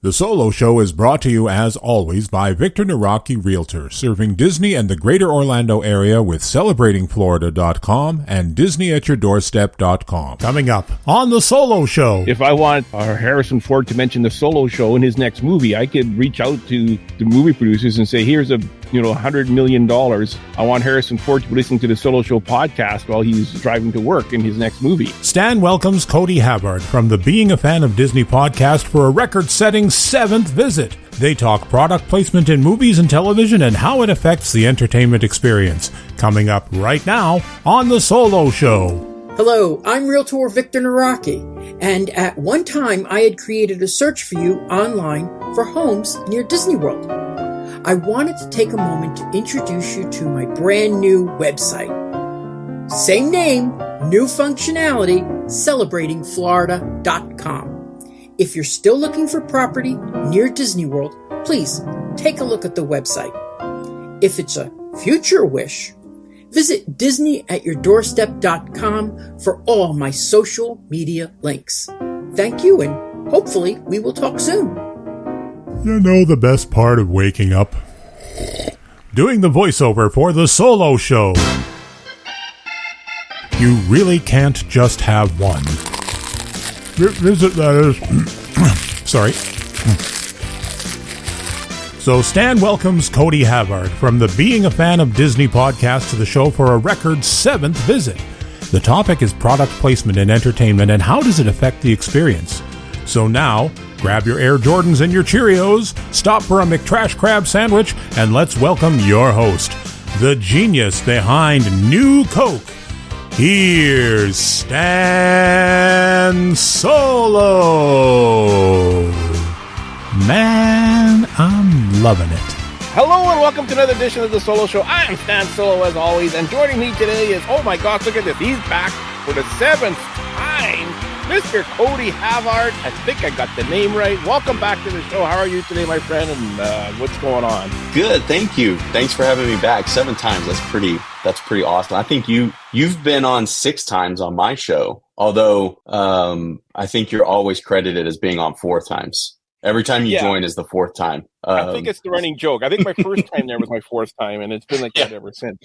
The Solo Show is brought to you, as always, by Victor Naraki Realtor, serving Disney and the greater Orlando area with celebratingflorida.com and disneyatyourdoorstep.com. Coming up on The Solo Show. If I want Harrison Ford to mention The Solo Show in his next movie, I could reach out to the movie producers and say, here's $100 million. I want Harrison Ford to be listening to the Solo Show podcast while he's driving to work in his next movie. Stan welcomes Cody Havard from the Being a Fan of Disney podcast for a record-setting 7th visit. They talk product placement in movies and television and how it affects the entertainment experience. Coming up right now on The Solo Show. Hello, I'm Realtor Victor Naraki, and at one time I had created a search for you online for homes near Disney World. I wanted to take a moment to introduce you to my brand new website. Same name, new functionality, celebratingflorida.com. If you're still looking for property near Disney World, please take a look at the website. If it's a future wish, visit disneyatyourdoorstep.com for all my social media links. Thank you, and hopefully we will talk soon. You know the best part of waking up? Doing the voiceover for The Solo Show. You really can't just have one. Visit that is... Sorry. So Stan welcomes Cody Havard from the Being a Fan of Disney podcast to the show for a record 7th visit. The topic is product placement in entertainment and how does it affect the experience. So now, grab your Air Jordans and your Cheerios, stop for a McTrash Crab sandwich, and let's welcome your host, the genius behind New Coke. Here's Stan Solo. Man, I'm loving it. Hello and welcome to another edition of The Solo Show. I am Stan Solo as always, and joining me today is, oh my gosh, look at this. He's back for the 7th time. Mr. Cody Havard. I think I got the name right. Welcome back to the show. How are you today, my friend, and what's going on? Good, thank you. Thanks for having me back 7 times. That's pretty awesome. I think you've been on 6 times on my show, although I think you're always credited as being on 4 times. Every time you join is the 4th time. I think it's the running joke. I think my first time there was my 4th time, and it's been like that ever since.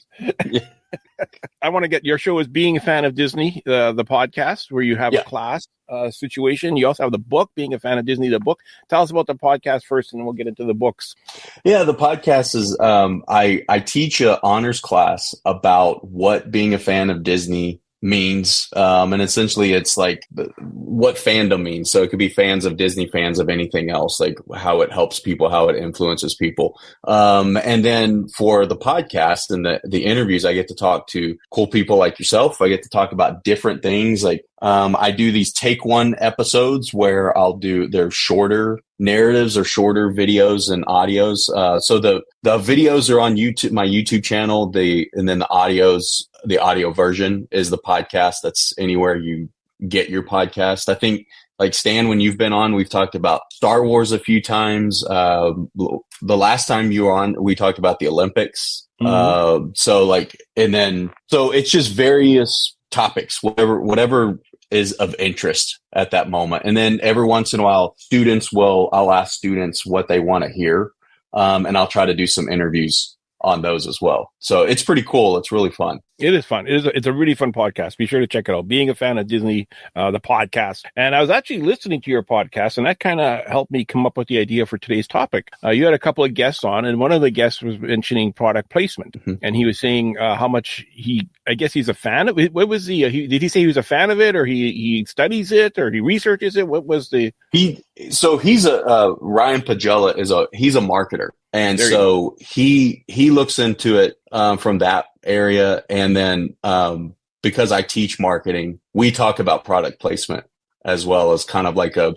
I want to get your show is Being a Fan of Disney, the podcast, where you have a class situation. You also have the book, Being a Fan of Disney, the book. Tell us about the podcast first, and then we'll get into the books. Yeah, the podcast is I teach an honors class about what being a fan of Disney means, and essentially it's like what fandom means. So it could be fans of Disney, fans of anything else, like how it helps people, how it influences people. And then for the podcast and the interviews, I get to talk to cool people like yourself. I get to talk about different things. Like I do these take one episodes where they're shorter narratives or shorter videos and audios. So the videos are on YouTube, my YouTube channel, and then the audio version is the podcast. That's anywhere you get your podcast. I think, like Stan, when you've been on, we've talked about Star Wars a few times. The last time you were on, we talked about the Olympics. Mm-hmm. So it's just various topics, whatever is of interest at that moment. And then every once in a while, I'll ask students what they want to hear. And I'll try to do some interviews on those as well. So it's pretty cool. It's really fun. It is fun. It's a really fun podcast. Be sure to check it out. Being a Fan of Disney, the podcast. And I was actually listening to your podcast, and that kind of helped me come up with the idea for today's topic. You had a couple of guests on, and one of the guests was mentioning product placement. Mm-hmm. And he was saying how much I guess he's a fan of it. What was did he say he was a fan of it, or he studies it, or he researches it? What was the... He's Ryan Pagella he's a marketer. And so he looks into it from that area. And then because I teach marketing, we talk about product placement as well as kind of like a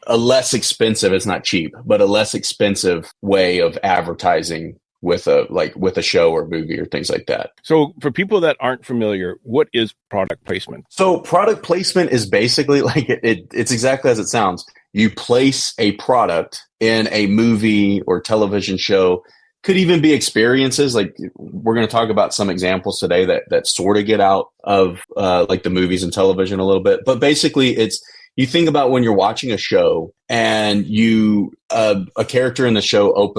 less expensive, it's not cheap, but a less expensive way of advertising with a show or movie or things like that. So for people that aren't familiar, what is product placement? So product placement is basically like it's exactly as it sounds. You place a product in a movie or television show. Could even be experiences. Like we're going to talk about some examples today that sort of get out of like the movies and television a little bit. But basically, it's you think about when you're watching a show and a character in the show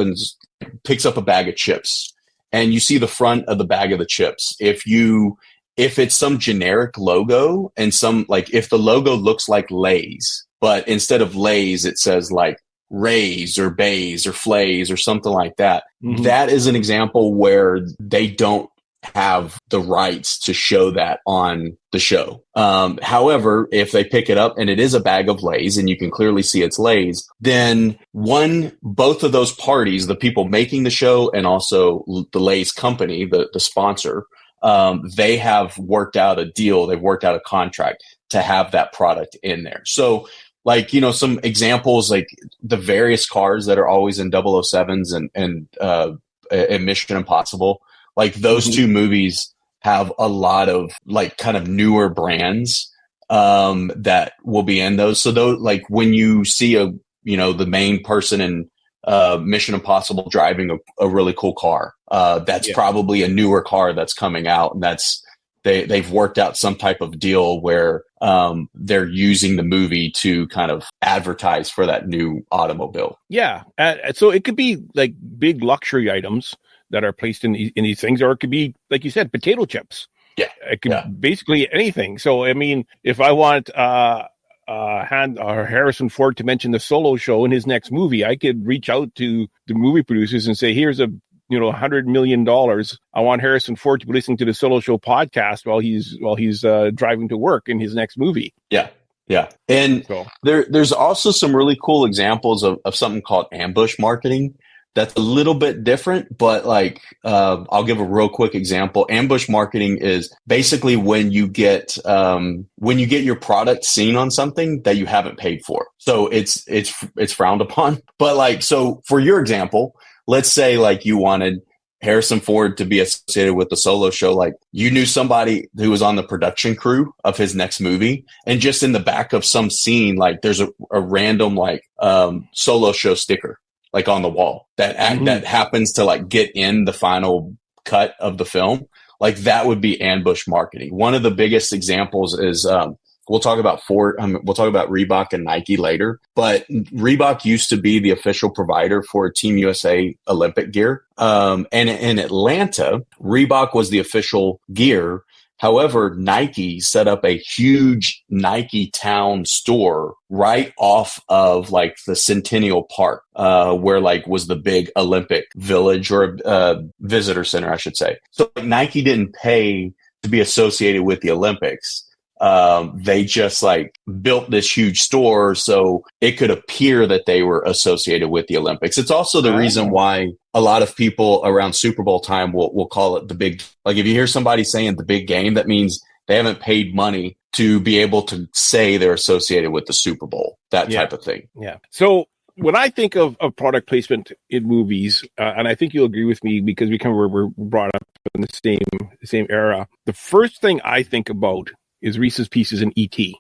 picks up a bag of chips, and you see the front of the bag of the chips. If it's some generic logo and if the logo looks like Lay's, but instead of Lay's, it says like Rays or Bays or Flays or something like that. Mm-hmm. That is an example where they don't have the rights to show that on the show. However, if they pick it up and it is a bag of Lay's and you can clearly see it's Lay's, then both of those parties, the people making the show and also the Lay's company, the sponsor, they have worked out a deal. They've worked out a contract to have that product in there. So like, some examples, like the various cars that are always in 007s and Mission Impossible, like those two movies have a lot of like kind of newer brands that will be in those. So those, like when you see the main person in Mission Impossible driving a really cool car, that's probably a newer car that's coming out, and they've worked out some type of deal where they're using the movie to kind of advertise for that new automobile. Yeah. So it could be like big luxury items that are placed in these things, or it could be, like you said, potato chips. Yeah. It could basically anything. So, I mean, if I want Harrison Ford to mention the Solo Show in his next movie, I could reach out to the movie producers and say, here's $100 million. I want Harrison Ford to be listening to the Solo Show podcast while he's driving to work in his next movie. Yeah. Yeah. And there's also some really cool examples of something called ambush marketing. That's a little bit different, but like, I'll give a real quick example. Ambush marketing is basically when you get your product seen on something that you haven't paid for. So it's frowned upon. But like, so for your example, let's say like you wanted Harrison Ford to be associated with the Solo Show. Like you knew somebody who was on the production crew of his next movie, and just in the back of some scene, like there's a random like Solo Show sticker like on the wall that happens to like get in the final cut of the film. Like that would be ambush marketing. One of the biggest examples is we'll talk about we'll talk about Reebok and Nike later, but Reebok used to be the official provider for Team USA Olympic gear. And in Atlanta, Reebok was the official gear. However, Nike set up a huge Nike Town store right off of like the Centennial Park, where like was the big Olympic village or visitor center, I should say. So like, Nike didn't pay to be associated with the Olympics. They just like built this huge store so it could appear that they were associated with the Olympics. It's also the reason why a lot of people around Super Bowl time will call it the big, like if you hear somebody saying the big game, that means they haven't paid money to be able to say they're associated with the Super Bowl, that type of thing. Yeah. So when I think of product placement in movies, and I think you'll agree with me because we're brought up in the same era, the first thing I think about is Reese's Pieces and E.T.,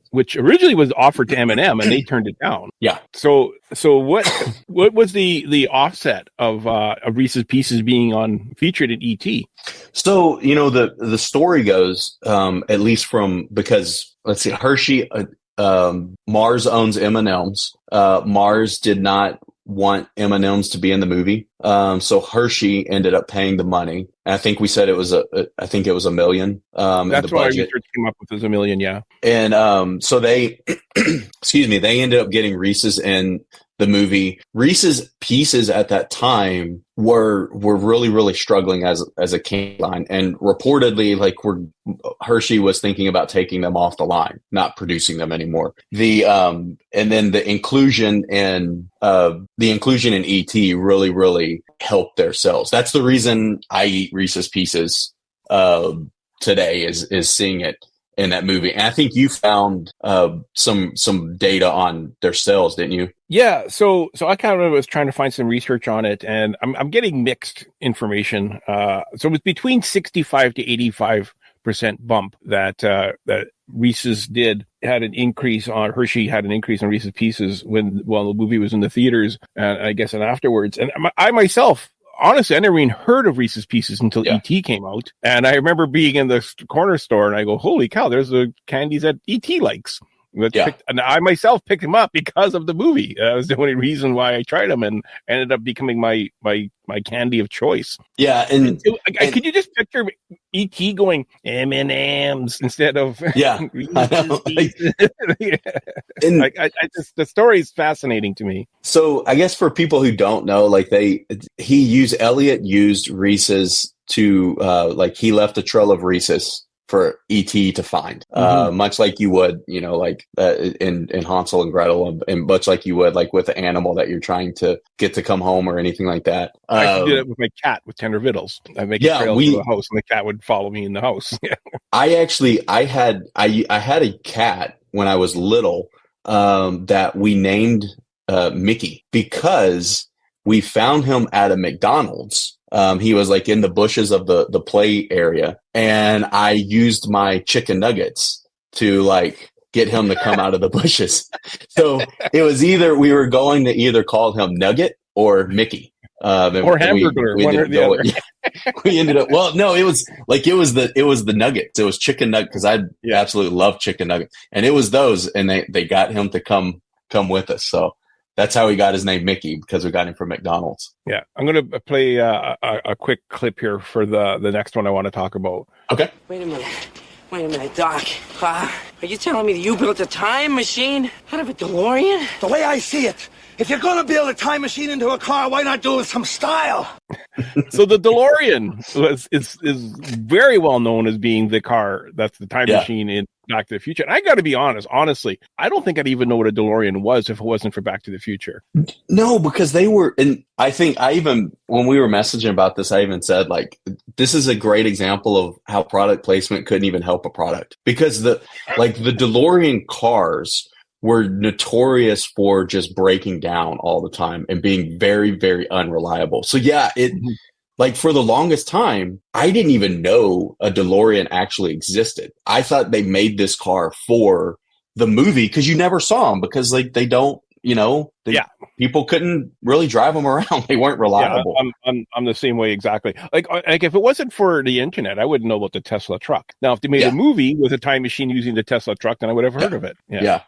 which originally was offered to M&M and they turned it down. Yeah. So what was the offset of Reese's Pieces being featured in E.T.? So, the story goes, at least because let's see, Hershey, Mars owns M&M's. Mars did not want M&M's to be in the movie. So Hershey ended up paying the money. And I think we said it was $1 million. That's why research came up with $1 million. Yeah. And, so they, they ended up getting Reese's in the movie. Reese's Pieces at that time were really, really struggling as a candy line. And reportedly, like Hershey was thinking about taking them off the line, not producing them anymore. And then the inclusion in E.T. really, really helped their sales. That's the reason I eat Reese's Pieces today is seeing it in that movie. And I think you found some data on their sales, didn't you? Yeah. So I kind of was trying to find some research on it, and I'm getting mixed information. So it was between 65 to 85% bump that Reese's had an increase on Hershey had an increase on Reese's Pieces while the movie was in the theaters, I guess, and afterwards. And I myself, honestly, I never even heard of Reese's Pieces until E.T. came out. And I remember being in the corner store and I go, holy cow, there's the candies that E.T. likes. And I myself picked him up because of the movie. That was the only reason why I tried him, and ended up becoming my candy of choice. Yeah, and could you just picture E.T. going M&Ms instead of I know. the story is fascinating to me. So I guess for people who don't know, like Elliot used Reese's to he left a trail of Reese's for E.T. to find, much like you would, in Hansel and Gretel, and much like you would, like with an animal that you're trying to get to come home or anything like that. I did it with my cat with Tender Vittles. I make a trail to the house, and the cat would follow me in the house. I had a cat when I was little that we named Mickey because we found him at a McDonald's. He was like in the bushes of the play area, and I used my chicken nuggets to like get him to come out of the bushes. So it was we were going to either call him Nugget or Mickey. Or Hamburger, one or the other. We ended up, it was the nuggets. It was chicken nugget because I absolutely love chicken nuggets. And it was those, and they got him to come with us. So that's how he got his name Mickey, because we got him from McDonald's. Yeah. I'm going to play a quick clip here for the next one I want to talk about. Okay. Wait a minute, Doc. Are you telling me that you built a time machine out of a DeLorean? The way I see it, if you're going to build a time machine into a car, why not do it with some style? So the DeLorean is very well known as being the car that's the time machine in Back to the Future. And I got to be honestly, I don't think I'd even know what a DeLorean was if it wasn't for Back to the Future. No, because they were, and I think when we were messaging about this, I even said, like, this is a great example of how product placement couldn't even help a product, because the DeLorean cars were notorious for just breaking down all the time and being very, very unreliable. So like for the longest time, I didn't even know a DeLorean actually existed. I thought they made this car for the movie because you never saw them, because like they don't, people couldn't really drive them around. They weren't reliable. Yeah, I'm the same way exactly. Like if it wasn't for the internet, I wouldn't know about the Tesla truck. Now, if they made a movie with a time machine using the Tesla truck, then I would have heard of it. Yeah.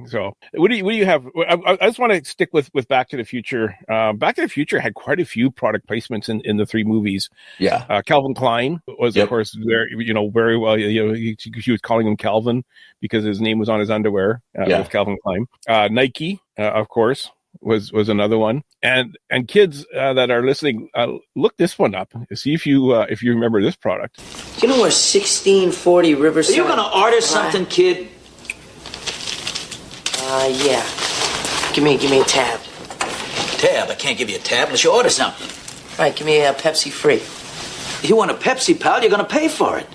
So what do you have? I just want to stick with Back to the Future. Back to the Future had quite a few product placements in the three movies. Yeah. Calvin Klein was of course very well. He was calling him Calvin because his name was on his underwear. With Calvin Klein. Nike, of course, was another one. And kids that are listening, look this one up. See if you remember this product. Do you know where 1640 Riverside? Are you going to order something, kid? Yeah. Give me a tab. Tab? I can't give you a tab unless you order something. All right, give me a Pepsi Free. You want a Pepsi, pal? You're going to pay for it.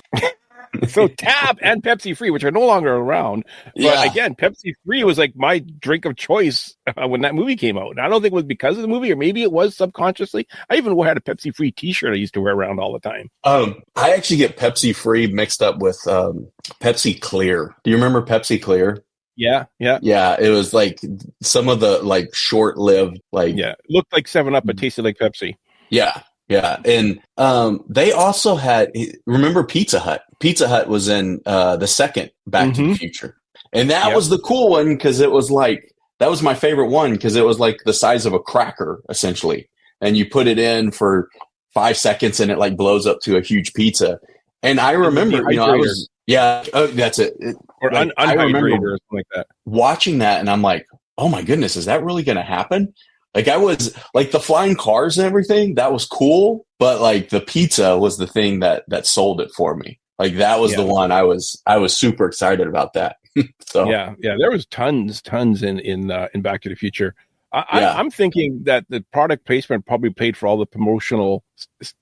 So Tab and Pepsi Free, which are no longer around. But again, Pepsi Free was like my drink of choice when that movie came out. And I don't think it was because of the movie, or maybe it was subconsciously. I even had a Pepsi Free t-shirt I used to wear around all the time. I actually get Pepsi Free mixed up with Pepsi Clear. Do you remember Pepsi Clear? Yeah. It was like some of the like short-lived looked like 7-Up but tasted like Pepsi. Yeah, and they also had, remember Pizza Hut? Pizza Hut was in the second Back to the Future, and that was the cool one because it was like, that was my favorite one because it was like the size of a cracker essentially, and you put it in for 5 seconds and it like blows up to a huge pizza. And I remember, I was that's it. I remember or something like that, watching that, and I'm like, oh my goodness, is that really going to happen? Like I was like the flying cars and everything, that was cool, but like the pizza was the thing that sold it for me. Like that was the one I was super excited about that. So there was tons in Back to the Future. I'm thinking that the product placement probably paid for all the promotional,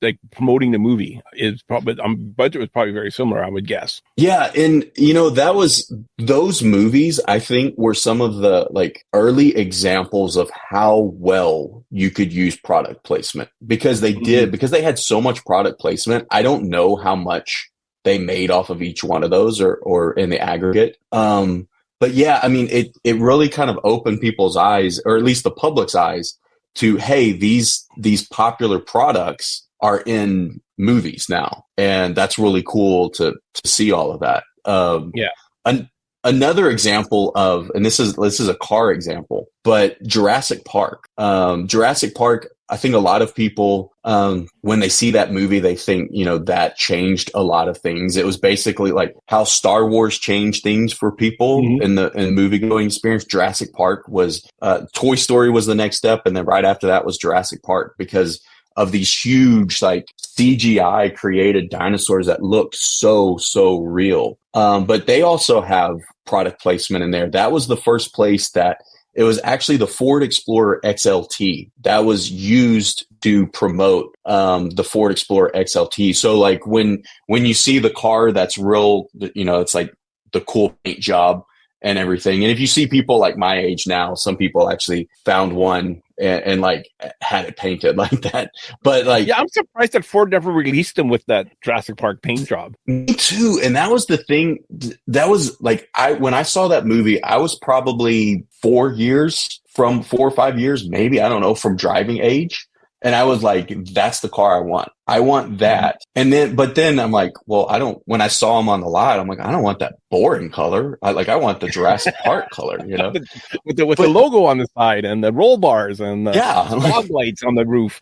like promoting the movie. Is probably budget was probably very similar, I would guess. Yeah, and those movies, I think, were some of the like early examples of how well you could use product placement, because they had so much product placement. I don't know how much they made off of each one of those or in the aggregate. But yeah, I mean, it really kind of opened people's eyes, or at least the public's eyes, to, hey, these popular products are in movies now. And that's really cool to see all of that. another example of, and this is a car example, but Jurassic Park. Jurassic Park, I think a lot of people, when they see that movie, they think, that changed a lot of things. It was basically like how Star Wars changed things for people in the movie going experience. Jurassic Park was, Toy Story was the next step. And then right after that was Jurassic Park, because of these huge, like CGI created dinosaurs that looked so real. But they also have product placement in there. That was the first place that it was actually the Ford Explorer XLT that was used to promote the Ford Explorer XLT. So like when you see the car that's real, it's like the cool paint job and everything. And if you see people like my age now, some people actually found one and like had it painted like that. But like, yeah, I'm surprised that Ford never released them with that Jurassic Park paint job. Me too. And that was the thing. That was like, when I saw that movie, I was probably 4 or 5 years, maybe, I don't know, from driving age. And I was like, that's the car I want. I want that. And then I'm like, well, when I saw him on the lot, I'm like, I don't want that boring color. I want the Jurassic Park color, with the logo on the side and the roll bars and the fog lights on the roof.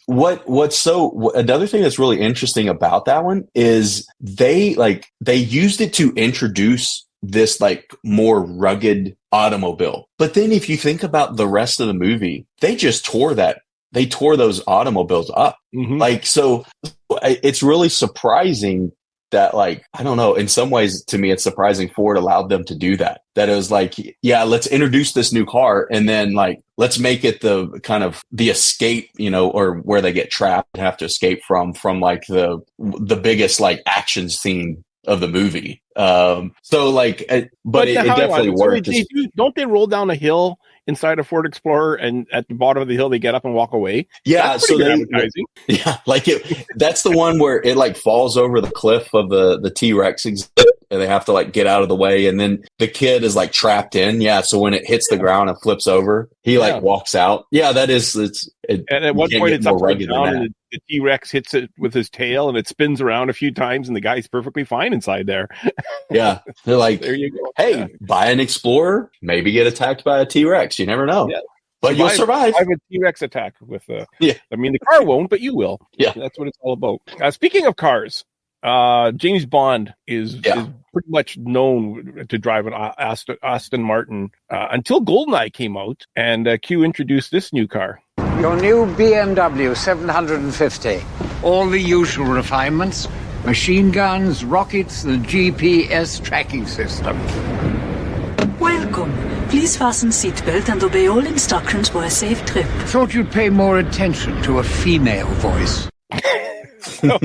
Another thing that's really interesting about that one is they used it to introduce this like more rugged automobile. But then if you think about the rest of the movie, they just tore those automobiles up. Like, so it's really surprising that, like, I don't know, in some ways to me, it's surprising Ford allowed them to do that. That it was like, yeah, let's introduce this new car and then like, let's make it the kind of the escape, or where they get trapped and have to escape from like the biggest like action scene of the movie. So like, but it definitely worked. So don't they roll down a hill inside a Ford Explorer, and at the bottom of the hill they get up and walk away? Yeah, so advertising. Yeah, like that's the one where it like falls over the cliff of the T-Rex exhibit, and they have to like get out of the way, and then the kid is like trapped in. Yeah, so when it hits the ground and flips over, he like walks out. Yeah, that is and at one point it's upside down, and the T-Rex hits it with his tail, and it spins around a few times, and the guy's perfectly fine inside there. Yeah, they're like, there you go. Hey, buy an Explorer, maybe get attacked by a T-Rex. You never know. Yeah. But you'll survive. I have a T-Rex attack with I mean, the car won't, but you will. Yeah, that's what it's all about. Speaking of cars, James Bond is pretty much known to drive an Aston Martin until GoldenEye came out, and Q introduced this new car. Your new BMW 750. All the usual refinements, machine guns, rockets, the GPS tracking system. Welcome. Please fasten seatbelt and obey all instructions for a safe trip. Thought you'd pay more attention to a female voice. So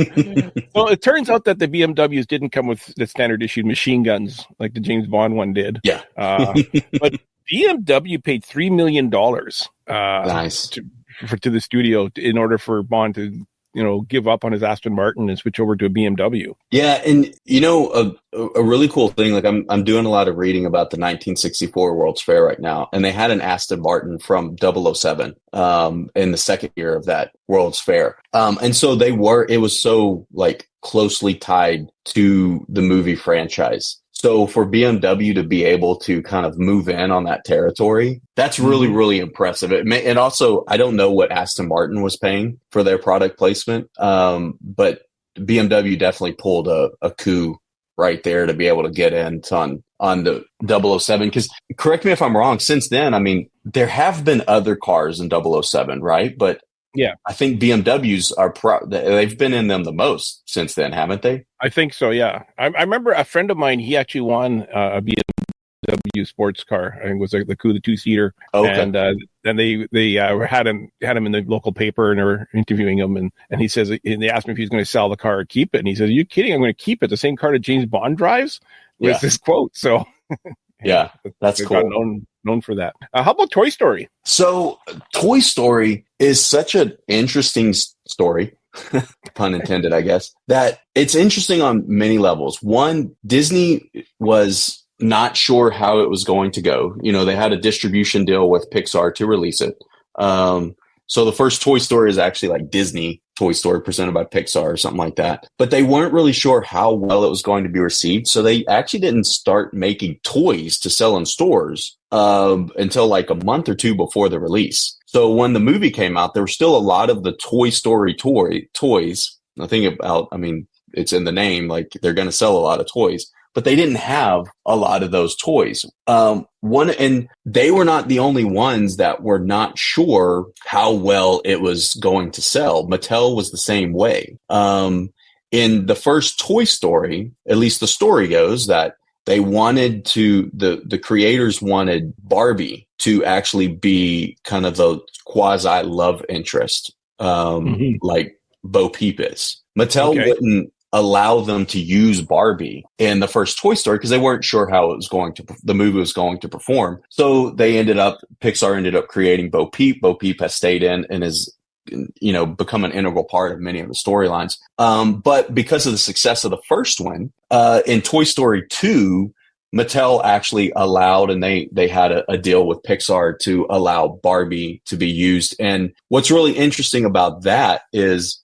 it turns out that the BMWs didn't come with the standard issued machine guns like the James Bond one did. Yeah. But BMW paid $3 million nice. to the studio in order for Bond to give up on his Aston Martin and switch over to a BMW. Yeah, and a really cool thing, like I'm doing a lot of reading about the 1964 World's Fair right now, and they had an Aston Martin from 007 in the second year of that World's Fair. And so it was so like closely tied to the movie franchise. So for BMW to be able to kind of move in on that territory, that's really, really impressive. And also, I don't know what Aston Martin was paying for their product placement, but BMW definitely pulled a coup right there to be able to get in on the 007. Because correct me if I'm wrong, since then, I mean, there have been other cars in 007, right? But yeah, I think BMWs they've been in them the most since then, haven't they? I think so, yeah. I remember a friend of mine, he actually won a BMW sports car. I think it was the Coup, the two-seater. Okay. And then they had him in the local paper, and they were interviewing him, and he says, and they asked him if he's going to sell the car or keep it. And he says, "Are you kidding? I'm going to keep it. The same car that James Bond drives?" Was this quote. So yeah, that's cool. Known for that. How about Toy Story? So Toy Story is such an interesting story, pun intended, I guess, that it's interesting on many levels. One, Disney was not sure how it was going to go. They had a distribution deal with Pixar to release it. So the first Toy Story is actually like Disney Toy Story presented by Pixar or something like that. But they weren't really sure how well it was going to be received. So they actually didn't start making toys to sell in stores until like a month or two before the release. So when the movie came out, there were still a lot of the Toy Story toys. It's in the name, like they're going to sell a lot of toys, but they didn't have a lot of those toys. And they were not the only ones that were not sure how well it was going to sell. Mattel was the same way. In the first Toy Story, at least the story goes that they wanted the creators wanted Barbie to actually be kind of the quasi love interest, like Bo Peep is. Mattel wouldn't allow them to use Barbie in the first Toy Story because they weren't sure how the movie was going to perform. So Pixar ended up creating Bo Peep. Bo Peep has stayed in and is, become an integral part of many of the storylines. But because of the success of the first one, in Toy Story 2, Mattel actually allowed, and they had a deal with Pixar to allow Barbie to be used. And what's really interesting about that is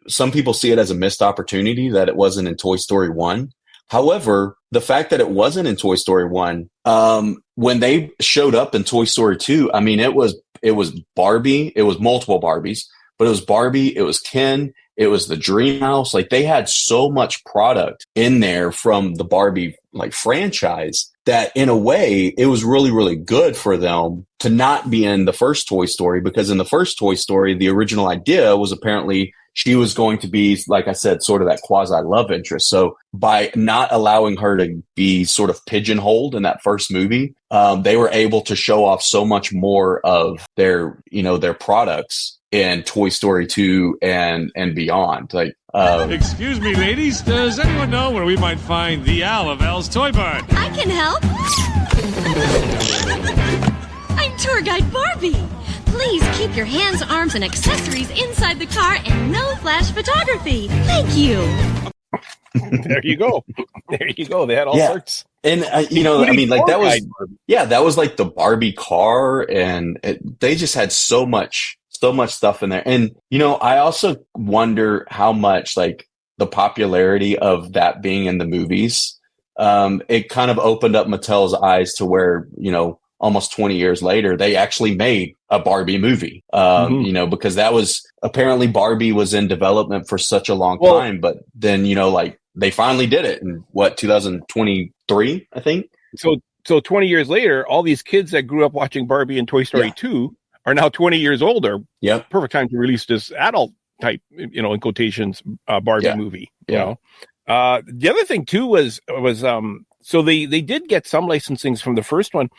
some people see it as a missed opportunity that it wasn't in Toy Story 1. However, the fact that it wasn't in Toy Story 1, when they showed up in Toy Story 2, it was Barbie, it was multiple Barbies, but it was Barbie, it was Ken, it was the Dream House. Like they had so much product in there from the Barbie franchise that in a way it was really, really good for them to not be in the first Toy Story, because in the first Toy Story, the original idea was apparently she was going to be, like I said, sort of that quasi love interest. So by not allowing her to be sort of pigeonholed in that first movie, they were able to show off so much more of their products in Toy Story 2 and beyond. Excuse me, ladies. Does anyone know where we might find the Owl of Elle's Toy Barn? I can help. I'm tour guide Barbie. Please keep your hands, arms, and accessories inside the car and no flash photography. Thank you. There you go. They had all sorts. And, that was like the Barbie car, and they just had so much stuff in there. And, I also wonder how much like the popularity of that being in the movies, it kind of opened up Mattel's eyes to where, almost 20 years later, they actually made a Barbie movie, because that was apparently Barbie was in development for such a long time. But then, they finally did it in 2023, I think. So 20 years later, all these kids that grew up watching Barbie and Toy Story 2 are now 20 years older. Yep. Perfect time to release this adult type, in quotations, Barbie movie. The other thing too was so they did get some licensings from the first one.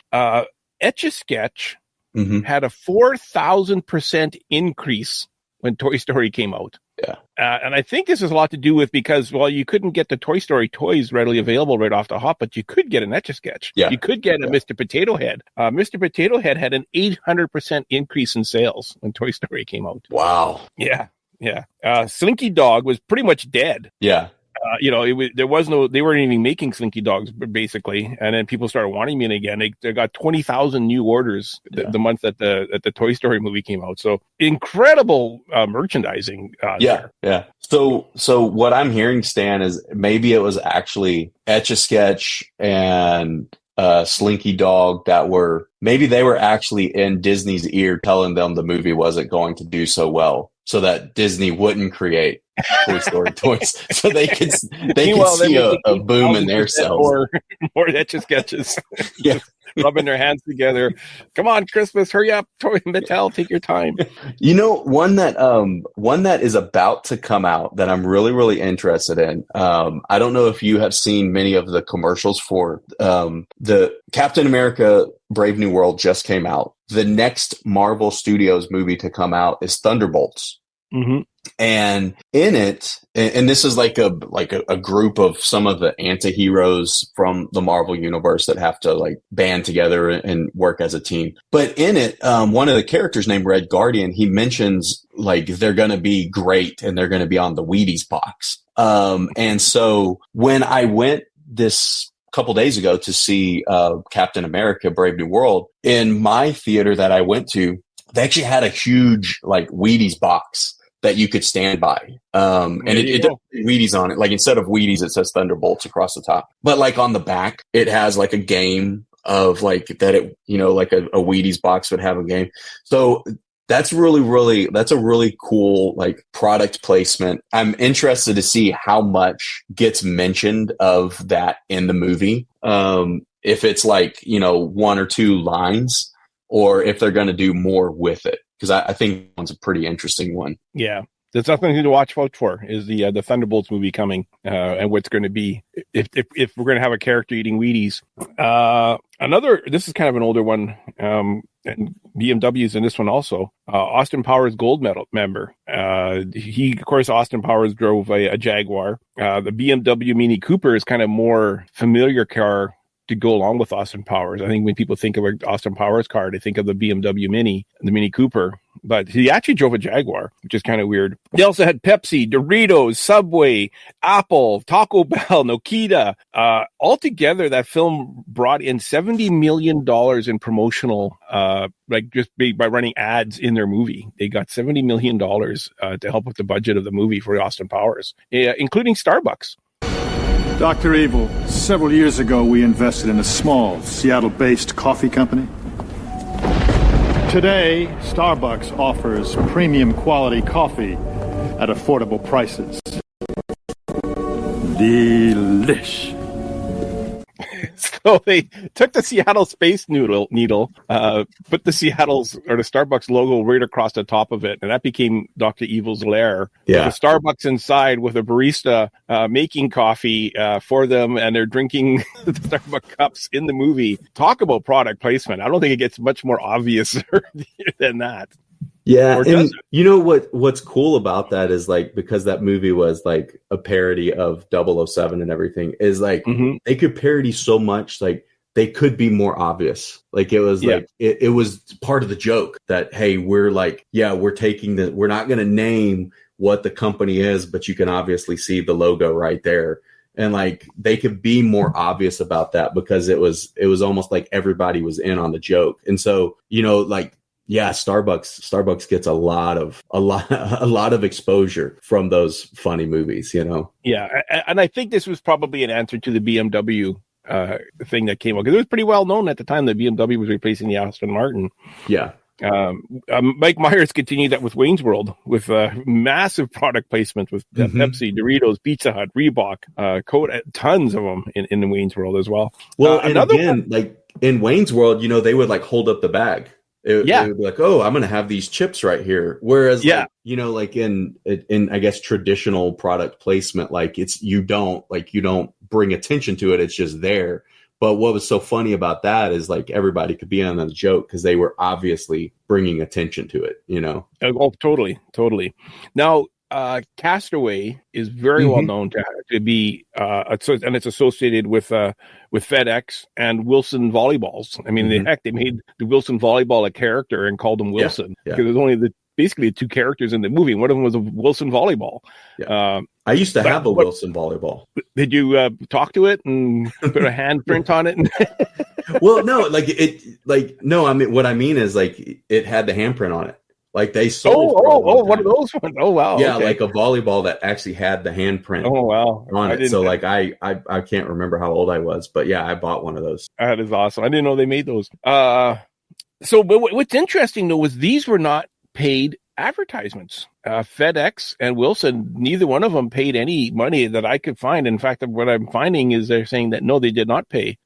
Etch-a-Sketch had a 4,000% increase when Toy Story came out. Yeah. And I think this has a lot to do with because, you couldn't get the Toy Story toys readily available right off the hop, but you could get an Etch-a-Sketch. Yeah. You could get a Mr. Potato Head. Mr. Potato Head had an 800% increase in sales when Toy Story came out. Wow. Yeah. Slinky Dog was pretty much dead. Yeah. They weren't even making Slinky Dogs basically. And then people started wanting me again. They got 20,000 new orders the month that the Toy Story movie came out. So incredible merchandising. Yeah. So what I'm hearing, Stan, is maybe it was actually Etch-a-Sketch and Slinky Dog maybe they were actually in Disney's ear telling them the movie wasn't going to do so well, so that Disney wouldn't create Toy Story toys, so they could see a boom in their sales. More Etch-a-Sketches. Yeah. Rubbing their hands together. Come on, Christmas, hurry up. Toy Mattel, take your time. One that is about to come out that I'm really, really interested in. I don't know if you have seen many of the commercials for the Captain America Brave New World just came out. The next Marvel Studios movie to come out is Thunderbolts. Mm-hmm. And in it, and this is like a group of some of the anti-heroes from the Marvel universe that have to band together and work as a team. But in it, one of the characters named Red Guardian, he mentions they're going to be great and they're going to be on the Wheaties box. And so when I went this couple days ago to see Captain America Brave New World, in my theater that I went to, they actually had a huge like Wheaties box that you could stand by. And it does Wheaties on it. Like instead of Wheaties, it says Thunderbolts across the top. But like on the back, it has like a game of like that it, you know, like a Wheaties box would have a game. So that's a really cool like product placement. I'm interested to see how much gets mentioned of that in the movie. If it's like, you know, 1 or 2 lines, or if they're going to do more with it. Because I think one's a pretty interesting one. Yeah. There's nothing to watch out for is the Thunderbolts movie coming, and what's going to be if we're going to have a character eating Wheaties. This is kind of an older one, and BMW's in this one also. Austin Powers gold medal member. Austin Powers drove a Jaguar. The BMW Mini Cooper is kind of more familiar car to go along with Austin Powers. I think when people think of an Austin Powers car, they think of the BMW Mini, the Mini Cooper. But he actually drove a Jaguar, which is kind of weird. They also had Pepsi, Doritos, Subway, Apple, Taco Bell, Nokia. Altogether, that film brought in $70 million in promotional, just by running ads in their movie. They got $70 million to help with the budget of the movie for Austin Powers, including Starbucks. Dr. Evil, several years ago we invested in a small Seattle-based coffee company. Today, Starbucks offers premium quality coffee at affordable prices. Delish. So they took the Seattle Space Needle, put the Starbucks logo right across the top of it, and that became Dr. Evil's lair. Yeah. With a Starbucks inside with a barista making coffee for them, and they're drinking the Starbucks cups in the movie. Talk about product placement. I don't think it gets much more obvious than that. Yeah, and you know what's cool about that is like, because that movie was like a parody of 007 and everything, is like they could parody so much, like they could be more obvious. Like it was like it was part of the joke that, hey, we're like, we're taking we're not going to name what the company is, but you can obviously see the logo right there. And like they could be more obvious about that, because it was almost like everybody was in on the joke. And so, you know, like, yeah, Starbucks gets a lot of exposure from those funny movies, you know? Yeah. And I think this was probably an answer to the BMW thing that came out, because it was pretty well known at the time that BMW was replacing the Aston Martin. Yeah. Mike Myers continued that with Wayne's World, with massive product placement with Pepsi, Doritos, Pizza Hut, Reebok, Coke, tons of them in the Wayne's World as well. Well, and again, like in Wayne's World, you know, they would like hold up the bag. It would be like, oh, I'm going to have these chips right here. Whereas, like, you know, like in I guess traditional product placement, like you don't bring attention to it. It's just there. But what was so funny about that is like everybody could be on the joke because they were obviously bringing attention to it, you know? Oh, totally. Now, Castaway is very well known to be, and it's associated with FedEx and Wilson volleyballs. I mean, they made the Wilson volleyball a character and called him Wilson because there's only basically 2 characters in the movie. One of them was a Wilson volleyball. Yeah. I used to have a Wilson volleyball. Did you talk to it and put a handprint on it? Well, no, no. I mean, what I mean is like it had the handprint on it. Like they sold. One of those ones. Oh wow. Yeah, okay. Like a volleyball that actually had the handprint. Oh wow. On it. So like I can't remember how old I was, but yeah, I bought one of those. That is awesome. I didn't know they made those. So but what's interesting though was these were not paid advertisements. FedEx and Wilson, neither one of them paid any money that I could find. In fact, what I'm finding is they're saying that no, they did not pay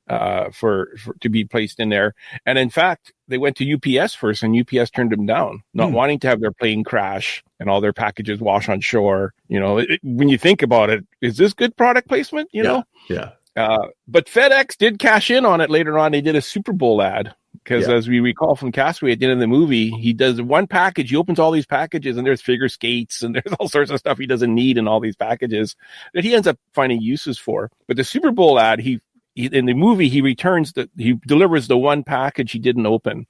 for to be placed in there. And in fact, they went to UPS first, and UPS turned them down, not wanting to have their plane crash and all their packages wash on shore. You know, when you think about it, is this good product placement? You know? Yeah. But FedEx did cash in on it later on. They did a Super Bowl ad. Because as we recall from Castaway at the end of the movie, he does one package. He opens all these packages, and there's figure skates, and there's all sorts of stuff he doesn't need in all these packages that he ends up finding uses for. But the Super Bowl ad, he in the movie, he delivers the one package he didn't open.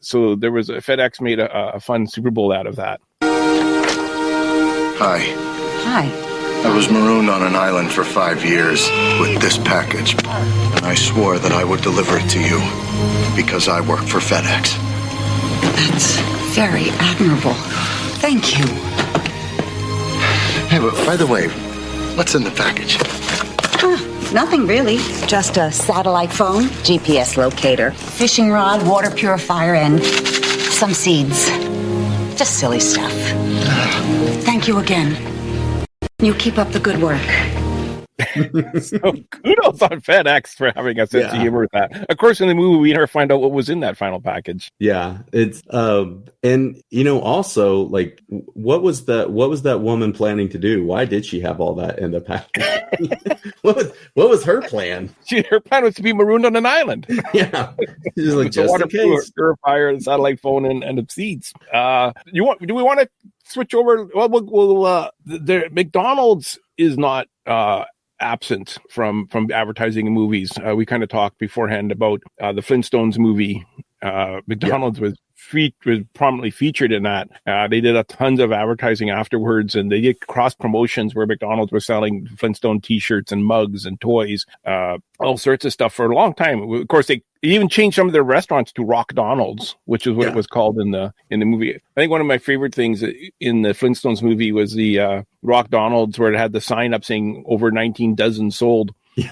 So there was FedEx made a fun Super Bowl ad of that. Hi. I was marooned on an island for 5 years with this package, and I swore that I would deliver it to you because I work for FedEx. That's very admirable. Thank you. Hey, but by the way, what's in the package? Nothing really. Just a satellite phone, GPS locator, fishing rod, water purifier, and some seeds. Just silly stuff. Thank you again. You keep up the good work. So kudos on FedEx for having a sense of humor with that. Of course, in the movie, we never find out what was in that final package. Yeah, it's and also like what was that woman planning to do? Why did she have all that in the package? what was her plan? Her plan was to be marooned on an island. Yeah, like, just water in case. Purifier, the satellite phone, and the seeds. Do we want to switch over? Well, the McDonald's is not absent from advertising in movies. We kind of talked beforehand about the Flintstones movie. McDonald's was prominently featured in that. They did tons of advertising afterwards, and they did cross promotions where McDonald's was selling Flintstone t-shirts and mugs and toys, all sorts of stuff for a long time. Of course, they even changed some of their restaurants to Rock Donald's, which is what it was called in the movie. I think one of my favorite things in the Flintstones movie was the Rock Donald's, where it had the sign up saying over 19 dozen sold. Yeah.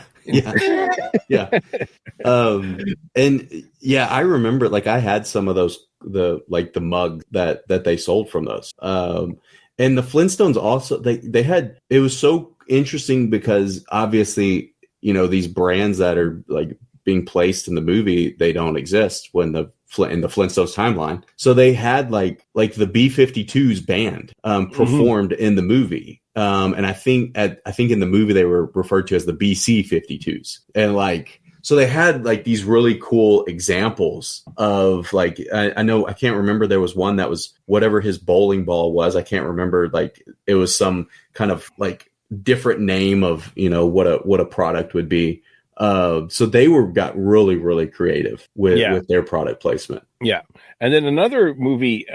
And yeah, I remember like I had some of those, the mug that they sold from those. And the Flintstones also, they had, it was so interesting because obviously, you know, these brands that are like being placed in the movie, they don't exist in the Flintstones timeline. So they had like the B-52s band performed in the movie. And I think in the movie they were referred to as the BC-52s. And like, so they had like these really cool examples of like, I know, I can't remember, there was one that was whatever his bowling ball was. I can't remember, like it was some kind of like different name of, you know, what a product would be. So they got really, really creative with their product placement. Yeah. And then another movie,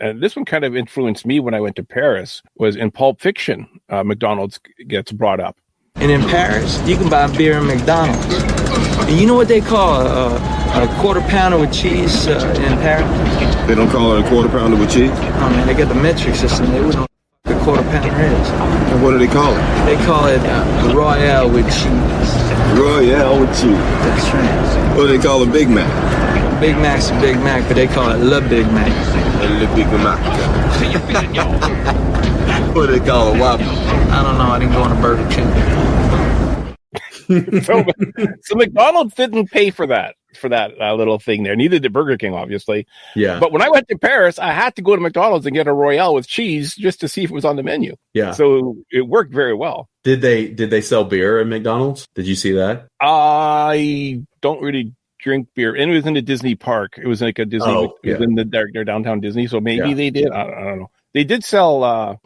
this one kind of influenced me when I went to Paris, was in Pulp Fiction. McDonald's gets brought up. And in Paris, you can buy beer in McDonald's. And you know what they call a quarter pounder with cheese in Paris? They don't call it a quarter pounder with cheese? Oh man, they got the metric system. They wouldn't know what a quarter pounder is. And what do they call it? They call it Royale with cheese. Royale with cheese. That's right. What do they call a Big Mac? Big Mac's a Big Mac, but they call it Le Big Mac. Le Big Mac. What do they call a Whopper? I don't know. I didn't go on a Burger King. So McDonald's didn't pay for that little thing there. Neither did Burger King, obviously. Yeah. But when I went to Paris, I had to go to McDonald's and get a Royale with cheese just to see if it was on the menu. Yeah. So it worked very well. Did they sell beer at McDonald's? Did you see that? I don't really drink beer, and it was in the Disney park. It was like a Disney. It was in their downtown Disney. So maybe they did. I don't know. They did sell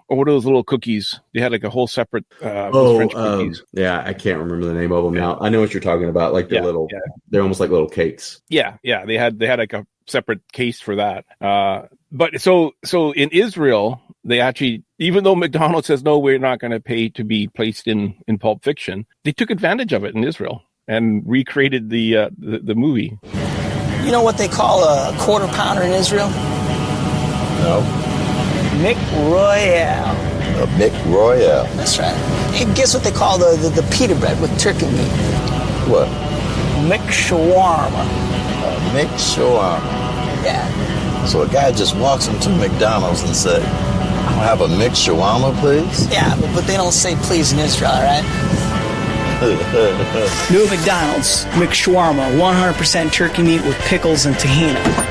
what are those little cookies? They had like a whole separate French cookies. Yeah, I can't remember the name of them now. I know what you're talking about. Like they're little, they're almost like little cakes. Yeah. They had like a separate case for that. But so in Israel, they actually, even though McDonald's says no, we're not going to pay to be placed in Pulp Fiction, they took advantage of it in Israel and recreated the movie. You know what they call a quarter pounder in Israel? No. McRoyale. A McRoyale. That's right. Hey, guess what they call the pita bread with turkey meat? What? McShawarma. A McShawarma. Yeah. So a guy just walks into McDonald's and says, I'll have a McShawarma, please? Yeah, but they don't say please in Israel, all right? New McDonald's, McShawarma, 100% turkey meat with pickles and tahini.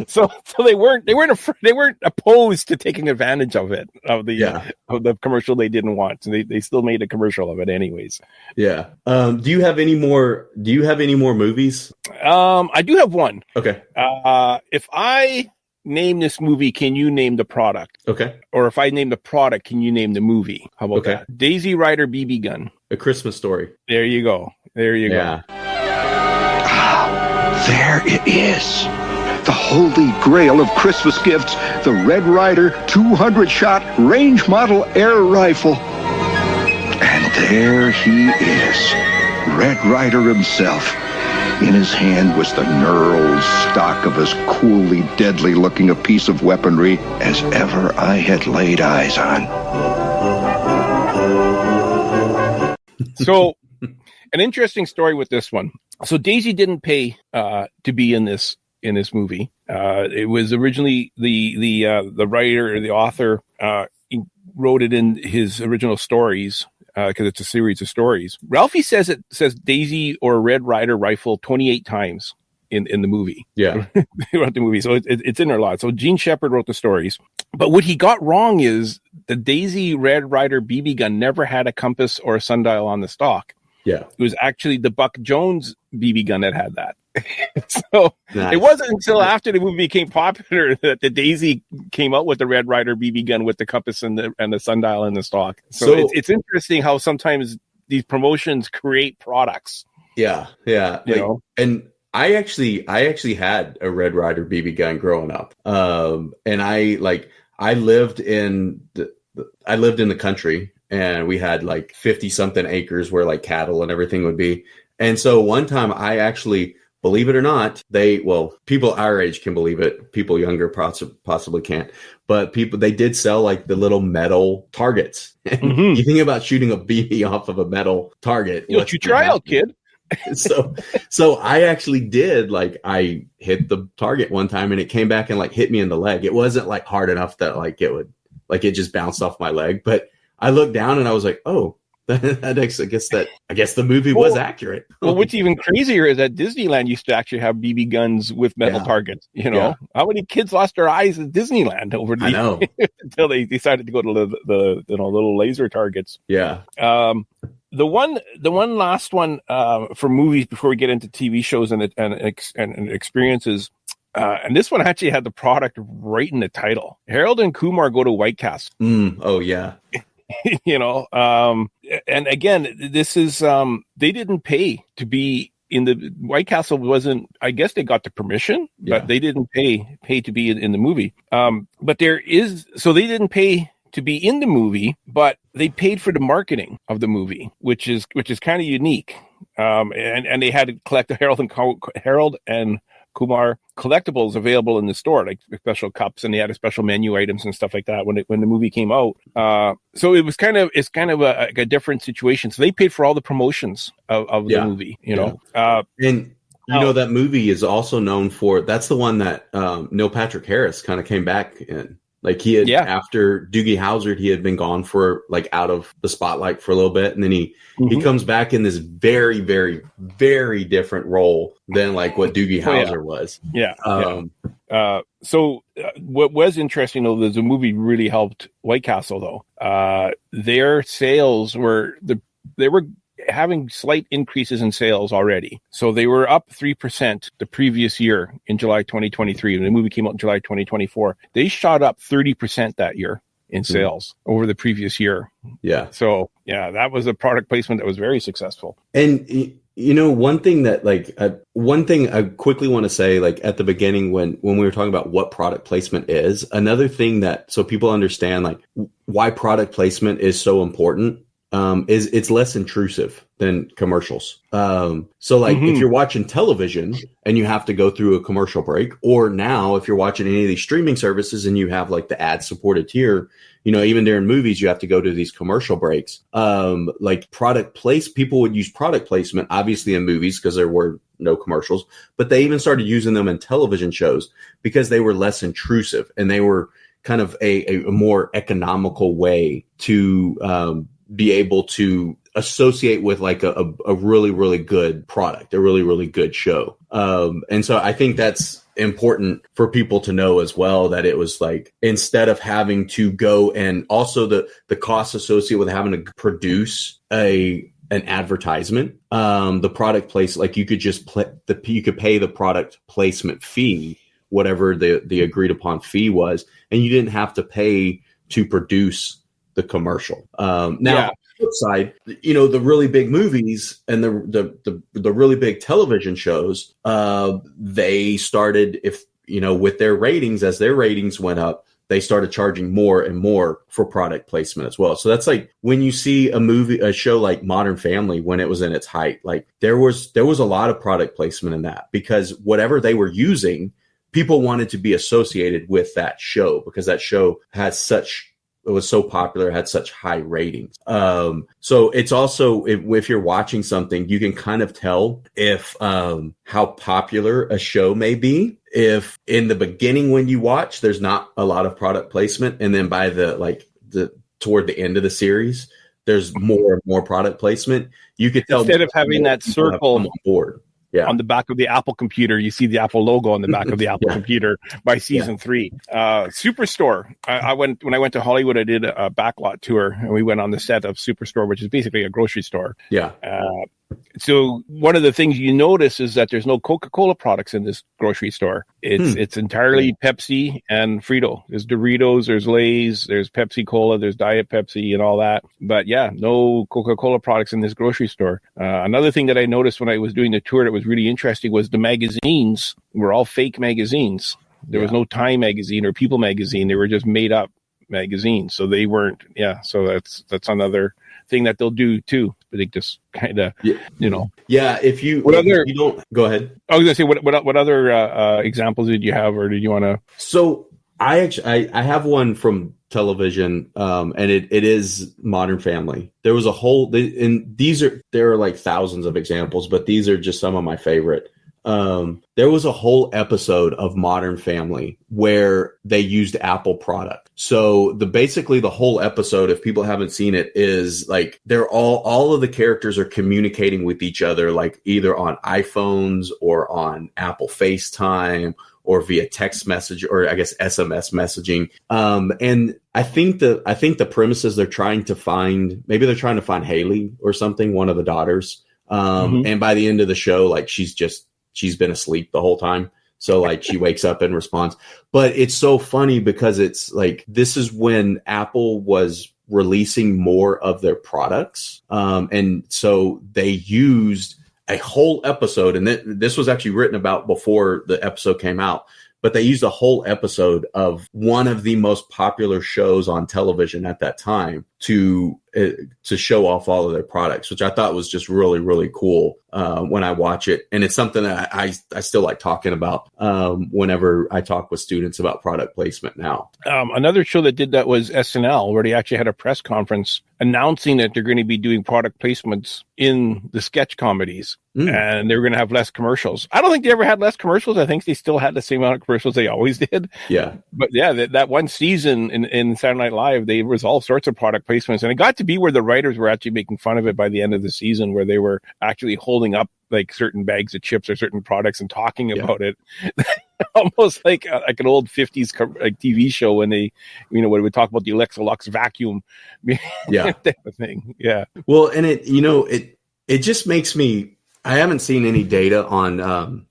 So they weren't opposed to taking advantage of the commercial they didn't want. So they still made a commercial of it anyways. Yeah. Do you have any more movies? I do have one. Okay. If I name this movie, can you name the product? Okay. Or if I name the product, can you name the movie? How about that? Daisy Rider BB gun. A Christmas Story. There you go. Yeah. There it is. The holy grail of Christmas gifts, the Red Ryder 200-shot range model air rifle. And there he is, Red Ryder himself. In his hand was the knurled stock of as coolly deadly looking a piece of weaponry as ever I had laid eyes on. So, an interesting story with this one. So Daisy didn't pay to be in this movie. It was originally the writer or the author he wrote it in his original stories because it's a series of stories. Ralphie says Daisy or Red Ryder rifle 28 times in the movie. Yeah, he wrote the movie, so it's in there a lot. So Gene Shepard wrote the stories, but what he got wrong is the Daisy Red Ryder BB gun never had a compass or a sundial on the stock. Yeah, it was actually the Buck Jones BB gun that had that. So nice. It wasn't until after the movie became popular that the Daisy came out with the Red Ryder BB gun with the compass and the sundial in the stock. So it's interesting how sometimes these promotions create products. Yeah. You know? And I actually had a Red Ryder BB gun growing up. And I lived in the country, and we had like 50 something acres where like cattle and everything would be. And so one time I actually, believe it or not, people our age can believe it. People younger possibly can't. But they did sell like the little metal targets. Mm-hmm. You think about shooting a BB off of a metal target. You'll shoot your eye out, kid. So I actually did, like, I hit the target one time and it came back and like hit me in the leg. It wasn't like hard enough that like it would, like it just bounced off my leg. But I looked down and I was like, oh, I guess the movie was accurate. Well, what's even crazier is that Disneyland used to actually have BB guns with metal targets. You know, how many kids lost their eyes at Disneyland over I know. until they decided to go to the little laser targets. Yeah. The one last one for movies before we get into TV shows and experiences. And this one actually had the product right in the title. Harold and Kumar go to White Castle. Oh yeah. You know, and again, this is they didn't pay to be in the White Castle. Wasn't, I guess they got the permission, but they didn't pay to be in the movie. But they didn't pay to be in the movie, but they paid for the marketing of the movie, which is kind of unique. And they had to collect the Harold and Kumar collectibles available in the store, like special cups, and they had special menu items and stuff like that when the movie came out. So it's kind of a different situation. So they paid for all the promotions of the movie, you know. And you know, that movie is also known for, that's the one that Neil Patrick Harris kind of came back in. Like he had, after Doogie Howser, he had been gone for like out of the spotlight for a little bit. And then he comes back in this very, very, very different role than like what Doogie Howser was. Yeah. So what was interesting though, is the movie really helped White Castle though. Their sales they were having slight increases in sales already. So they were up 3% the previous year in July 2023. And the movie came out in July 2024. They shot up 30% that year in sales over the previous year. Yeah. So yeah, that was a product placement that was very successful. And you know, one thing I quickly want to say, like at the beginning when we were talking about what product placement is, another thing that, so people understand like why product placement is so important, is it's less intrusive than commercials. So like if you're watching television and you have to go through a commercial break, or now if you're watching any of these streaming services and you have like the ad supported tier, you know, even during movies, you have to go to these commercial breaks. Like people would use product placement, obviously in movies because there were no commercials, but they even started using them in television shows because they were less intrusive and they were kind of a more economical way to, be able to associate with like a really, really good product, a really, really good show. And so I think that's important for people to know as well, that it was like, instead of having to go, and also the costs associated with having to produce an advertisement, the product place, like you could just you could pay the product placement fee, whatever the agreed upon fee was, and you didn't have to pay to produce the commercial. Now, on the flip side, you know, the really big movies and the really big television shows, they started, if you know, with their ratings, as their ratings went up, they started charging more and more for product placement as well. So that's like when you see a show like Modern Family, when it was in its height, like there was a lot of product placement in that, because whatever they were using, people wanted to be associated with that show because that show it was so popular, had such high ratings. So it's also, if you're watching something, you can kind of tell if how popular a show may be. If in the beginning when you watch, there's not a lot of product placement, and then by toward the end of the series, there's more and more product placement. You could tell instead of having that circle on board. Yeah. On the back of the Apple computer, you see the Apple logo on the back of the Apple computer by season 3. Superstore. When I went to Hollywood, I did a backlot tour, and we went on the set of Superstore, which is basically a grocery store. Yeah. So one of the things you notice is that there's no Coca-Cola products in this grocery store. It's entirely Pepsi and Frito. There's Doritos, there's Lay's, there's Pepsi Cola, there's Diet Pepsi and all that. But yeah, no Coca-Cola products in this grocery store. Another thing that I noticed when I was doing the tour that was really interesting was the magazines were all fake magazines. There was no Time magazine or People magazine. They were just made up magazines. So they weren't, so that's another thing that they'll do too. I think just kind of, Yeah, if you don't go ahead. I was gonna say, what other examples did you have, or did you want to? So I have one from television, and it is Modern Family. There was a whole, and there are like thousands of examples, but these are just some of my favorite. There was a whole episode of Modern Family where they used Apple product. So basically the whole episode, if people haven't seen it, is like they're all of the characters are communicating with each other, like either on iPhones or on Apple FaceTime or via text message, or I guess SMS messaging. And I think the premise is they're trying to find Haley or something, one of the daughters. And by the end of the show, like she's been asleep the whole time. So like she wakes up and responds. But it's so funny because it's like, this is when Apple was releasing more of their products. And so they used a whole episode, and this was actually written about before the episode came out, but they used a whole episode of one of the most popular shows on television at that time to show off all of their products, which I thought was just really, really cool when I watch it. And it's something that I still like talking about whenever I talk with students about product placement now. Another show that did that was SNL, where they actually had a press conference announcing that they're going to be doing product placements in the sketch comedies. And they were going to have less commercials. I don't think they ever had less commercials. I think they still had the same amount of commercials they always did. Yeah. But yeah, that one season in Saturday Night Live, there was all sorts of product placements. And it got to be where the writers were actually making fun of it by the end of the season, where they were actually holding up like certain bags of chips or certain products and talking about it. Almost like an old 50s like TV show when they, when we would talk about the Electrolux vacuum. Type of thing. Yeah. Well, and it just makes me, I haven't seen any data on,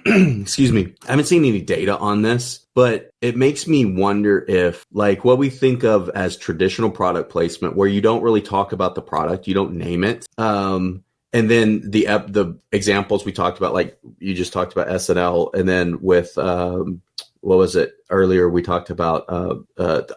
excuse me. I haven't seen any data on this, but it makes me wonder if like what we think of as traditional product placement, where you don't really talk about the product, you don't name it. And then the examples we talked about, like you just talked about SNL, and then with, what was it earlier? We talked about,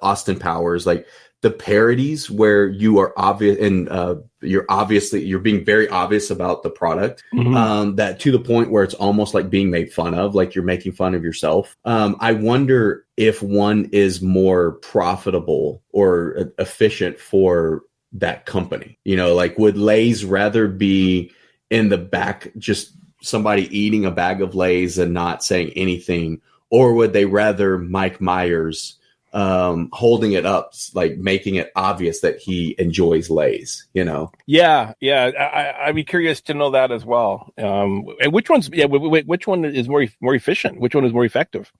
Austin Powers, like the parodies where you are obvious and, you're being very obvious about the product, that to the point where it's almost like being made fun of, like you're making fun of yourself. I wonder if one is more profitable or efficient for that company. Like would Lay's rather be in the back, just somebody eating a bag of Lay's and not saying anything, or would they rather Mike Myers holding it up, like making it obvious that he enjoys Lay's, Yeah. I'd be curious to know that as well. And which one is more efficient? Which one is more effective?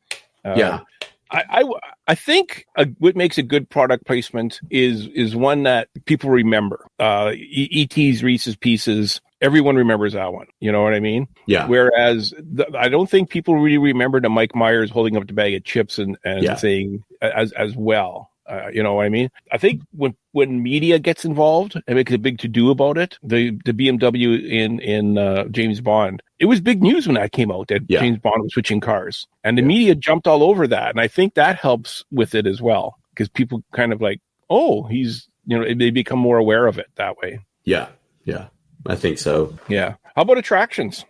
I think what makes a good product placement is one that people remember. E.T.'s Reese's Pieces, everyone remembers that one. You know what I mean? Yeah. Whereas I don't think people really remember the Mike Myers holding up the bag of chips and saying as well. You know what I mean? I think when media gets involved and makes a big to-do about it, the BMW in James Bond, it was big news when that came out, that James Bond was switching cars. And the media jumped all over that. And I think that helps with it as well, because people kind of like, oh, he's, you know, they become more aware of it that way. Yeah, I think so. Yeah. How about attractions?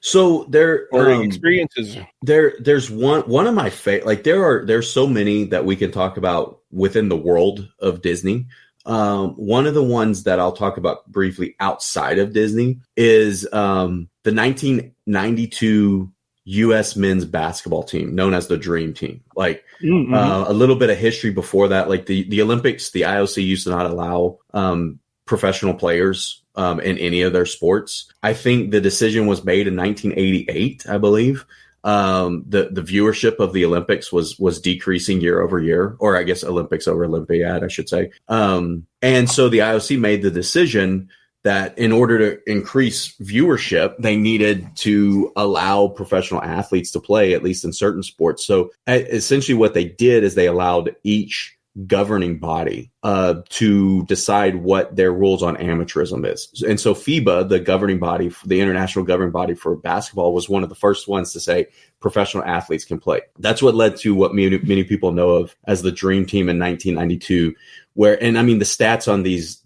So experiences. There's one of my favorite. Like there's so many that we can talk about within the world of Disney. One of the ones that I'll talk about briefly outside of Disney is the 1992 U.S. men's basketball team, known as the Dream Team. Like a little bit of history before that, like the Olympics, the IOC used to not allow professional players in any of their sports. I think the decision was made in 1988, I believe. The viewership of the Olympics was decreasing year over year, or I guess Olympics over Olympiad, I should say. And so the IOC made the decision that in order to increase viewership, they needed to allow professional athletes to play, at least in certain sports. So essentially what they did is they allowed each governing body to decide what their rules on amateurism is. And so FIBA, the governing body, the international governing body for basketball, was one of the first ones to say professional athletes can play. That's what led to what many people know of as the Dream Team in 1992, where, and I mean, the stats on these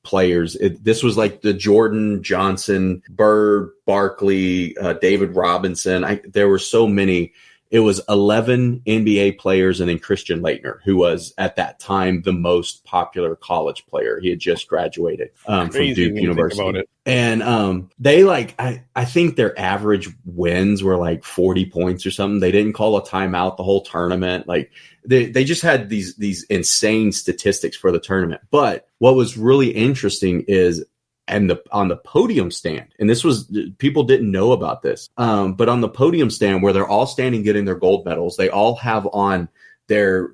players, this was like the Jordan, Johnson, Bird, Barkley, David Robinson. There were so many. It was 11 NBA players and then Christian Laettner, who was at that time the most popular college player. He had just graduated from Duke University. And they I think their average wins were like 40 points or something. They didn't call a timeout the whole tournament. Like they just had these insane statistics for the tournament. But what was really interesting is, and on the podium stand, and this was, people didn't know about this, but on the podium stand where they're all standing getting their gold medals, they all have on their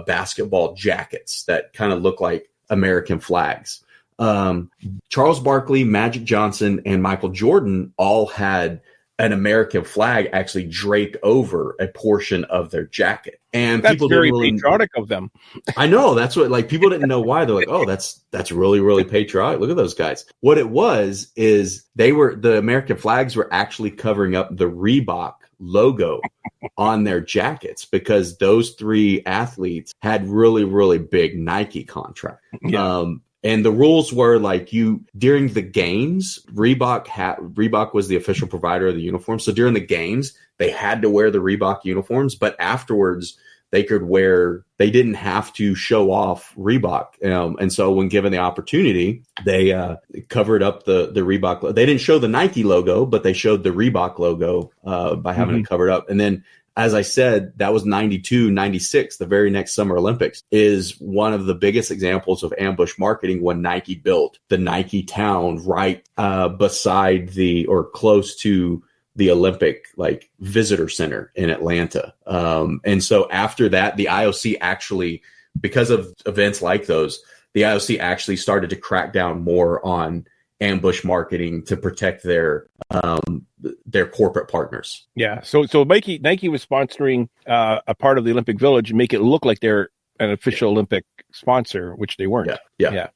basketball jackets that kind of look like American flags. Charles Barkley, Magic Johnson, and Michael Jordan all had an American flag actually draped over a portion of their jacket. And that's people very didn't patriotic of them. I know, that's what, like, people didn't know why. They're like, oh, that's really, really patriotic. Look at those guys. What it was is the American flags were actually covering up the Reebok logo on their jackets, because those three athletes had really, really big Nike contract. Yeah. And the rules were like, during the games, Reebok was the official provider of the uniform. So during the games, they had to wear the Reebok uniforms, but afterwards they didn't have to show off Reebok. And so when given the opportunity, they covered up the Reebok. They didn't show the Nike logo, but they showed the Reebok logo by having it covered up. And then, as I said, that was 92, 96, the very next Summer Olympics, is one of the biggest examples of ambush marketing, when Nike built the Nike Town right beside or close to the Olympic visitor center in Atlanta. And so after that, the IOC actually, because of events like those, the IOC actually started to crack down more on ambush marketing to protect their corporate partners. Yeah. So Nike was sponsoring a part of the Olympic Village and make it look like they're an official Olympic sponsor, which they weren't. Yeah.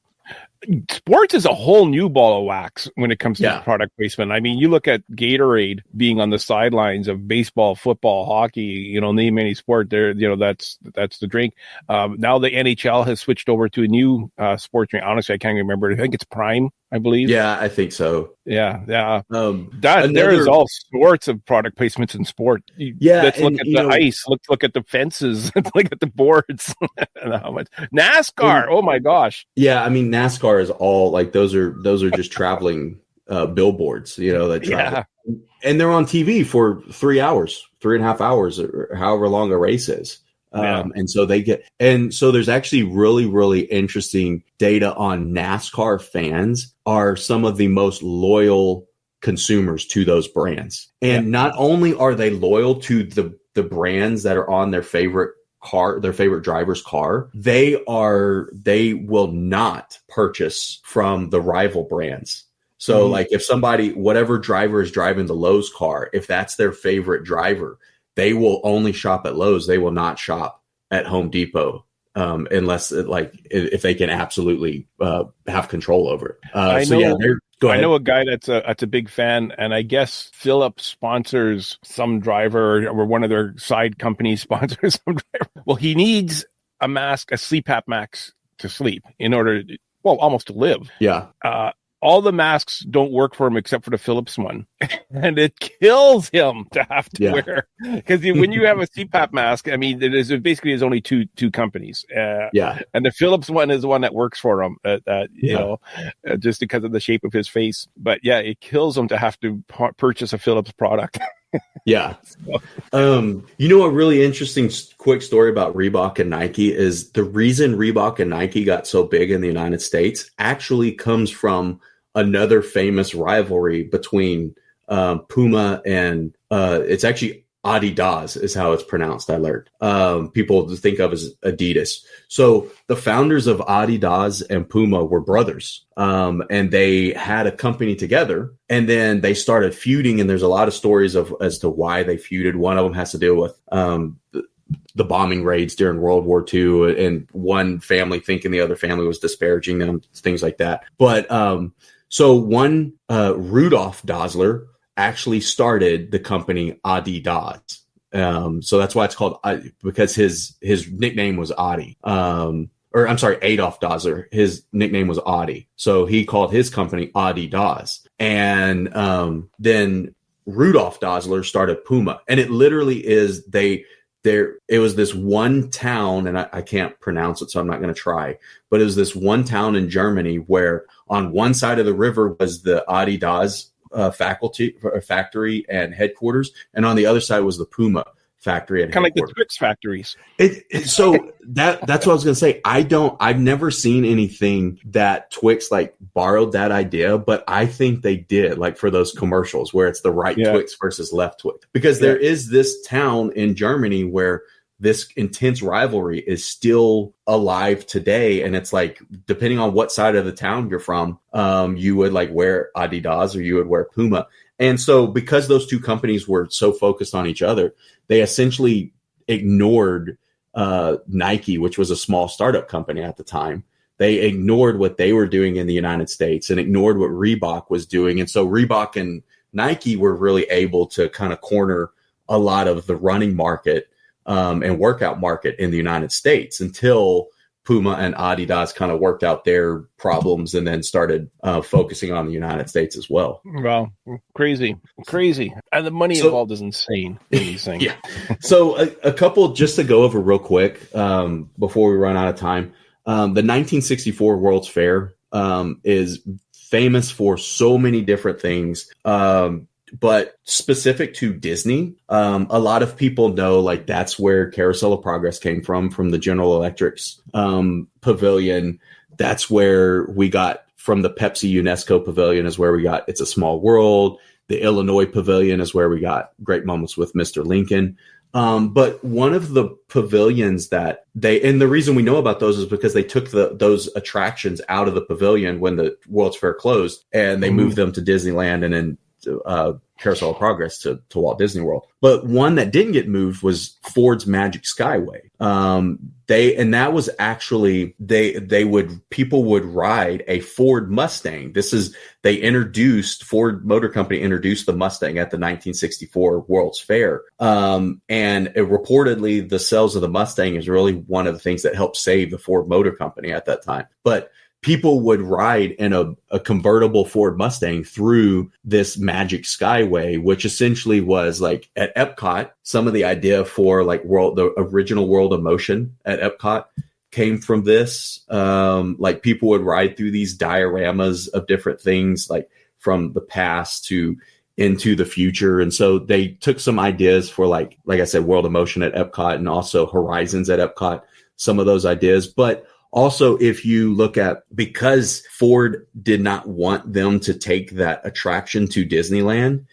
Sports is a whole new ball of wax when it comes to product placement. I mean, you look at Gatorade being on the sidelines of baseball, football, hockey, name any sport there, that's the drink. Now the NHL has switched over to a new sports drink. Honestly, I can't remember. I think it's Prime, I believe. Yeah, I think so. Yeah. There is all sorts of product placements in sport. Let's look at the ice. Let's look at the fences. Look at the boards. And how much NASCAR? Oh my gosh. Yeah, I mean, NASCAR is all like those are just traveling billboards. That travel. And they're on TV for 3.5 hours, or however long a race is. And so there's actually really, really interesting data on NASCAR fans are some of the most loyal consumers to those brands. And not only are they loyal to the brands that are on their favorite car, their favorite driver's car, they will not purchase from the rival brands. So like if whatever driver is driving the Lowe's car, if that's their favorite driver, they will only shop at Lowe's. They will not shop at Home Depot unless if they can absolutely have control over it. I know a guy that's a big fan, and I guess Philips sponsors some driver, or one of their side companies sponsors some driver. Well, he needs a mask, a CPAP mask to sleep in order to, almost to live. Yeah. All the masks don't work for him except for the Philips one. And it kills him to have to wear. Because when you have a CPAP mask, I mean, there's only two companies. And the Philips one is the one that works for him, just because of the shape of his face. But yeah, it kills him to have to purchase a Philips product. Yeah. A really interesting quick story about Reebok and Nike is the reason Reebok and Nike got so big in the United States actually comes from another famous rivalry between Puma and it's actually Adidas is how it's pronounced. I learned people think of as Adidas. So the founders of Adidas and Puma were brothers, and they had a company together, and then they started feuding. And there's a lot of stories as to why they feuded. One of them has to do with the bombing raids during World War II, and one family thinking the other family was disparaging them, things like that. But so one Rudolf Dassler actually started the company Adidas. So that's why it's called, because his nickname was Adi. Adolf Dassler, his nickname was Adi. So he called his company Adidas. And then Rudolf Dassler started Puma. And it literally is, it was this one town, and I can't pronounce it, so I'm not going to try, but it was this one town in Germany where on one side of the river was the Adidas factory and headquarters, and on the other side was the Puma factory and kind of like the Twix factories. So that's what I was going to say. I've never seen anything that Twix borrowed that idea, but I think they did, for those commercials where it's the right Twix versus left Twix, because there is this town in Germany where this intense rivalry is still alive today. And it's depending on what side of the town you're from, you would wear Adidas or you would wear Puma. And so because those two companies were so focused on each other, they essentially ignored Nike, which was a small startup company at the time. They ignored what they were doing in the United States and ignored what Reebok was doing. And so Reebok and Nike were really able to kind of corner a lot of the running market and workout market in the United States until Puma and Adidas kind of worked out their problems and then started focusing on the United States as well. Wow. Crazy. And the money involved is insane in these things. Yeah. So a couple just to go over real quick before we run out of time. The 1964 World's Fair is famous for so many different things. But specific to Disney, a lot of people know that's where Carousel of Progress came from the General Electric's pavilion. That's where we got from the Pepsi UNESCO pavilion is where we got It's a Small World. The Illinois pavilion is where we got Great Moments with Mr. Lincoln. But one of the pavilions that and the reason we know about those is because they took those attractions out of the pavilion when the World's Fair closed, and they moved them to Disneyland and then Carousel of Progress to Walt Disney World. But one that didn't get moved was Ford's Magic Skyway. That was actually people would ride a Ford Mustang. Ford Motor Company introduced the Mustang at the 1964 World's Fair. And reportedly the sales of the Mustang is really one of the things that helped save the Ford Motor Company at that time. But people would ride in a convertible Ford Mustang through this Magic Skyway, which essentially was at Epcot. Some of the idea for the original World of Motion at Epcot came from this. People would ride through these dioramas of different things, from the past to into the future. And so they took some ideas for like I said, World of Motion at Epcot and also Horizons at Epcot, some of those ideas. But also, if you look at, because Ford did not want them to take that attraction to Disneyland,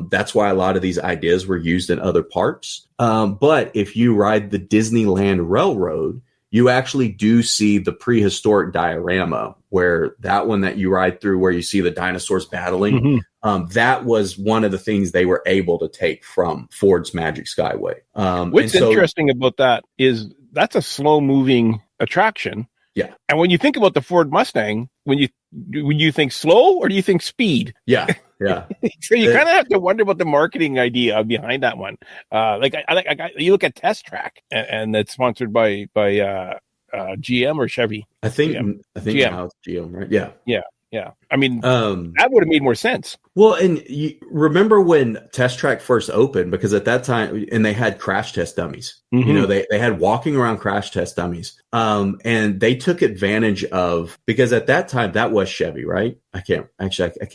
that's why a lot of these ideas were used in other parks. But if you ride the Disneyland Railroad, you actually do see the prehistoric diorama, where that one that you ride through where you see the dinosaurs battling. That was one of the things they were able to take from Ford's Magic Skyway. What's interesting about that is that's a slow moving attraction. Yeah. And when you think about the Ford Mustang, when you think slow or do you think speed? Yeah. Yeah. So you kind of have to wonder about the marketing idea behind that one. You look at Test Track and it's sponsored by GM or Chevy. I think GM. now it's GM, right? Yeah. Yeah. I mean, that would have made more sense. Well, and you remember when Test Track first opened, because at that time, and they had crash test dummies. Mm-hmm. They had walking around crash test dummies. And they took advantage of, because at that time that was Chevy, right? I can't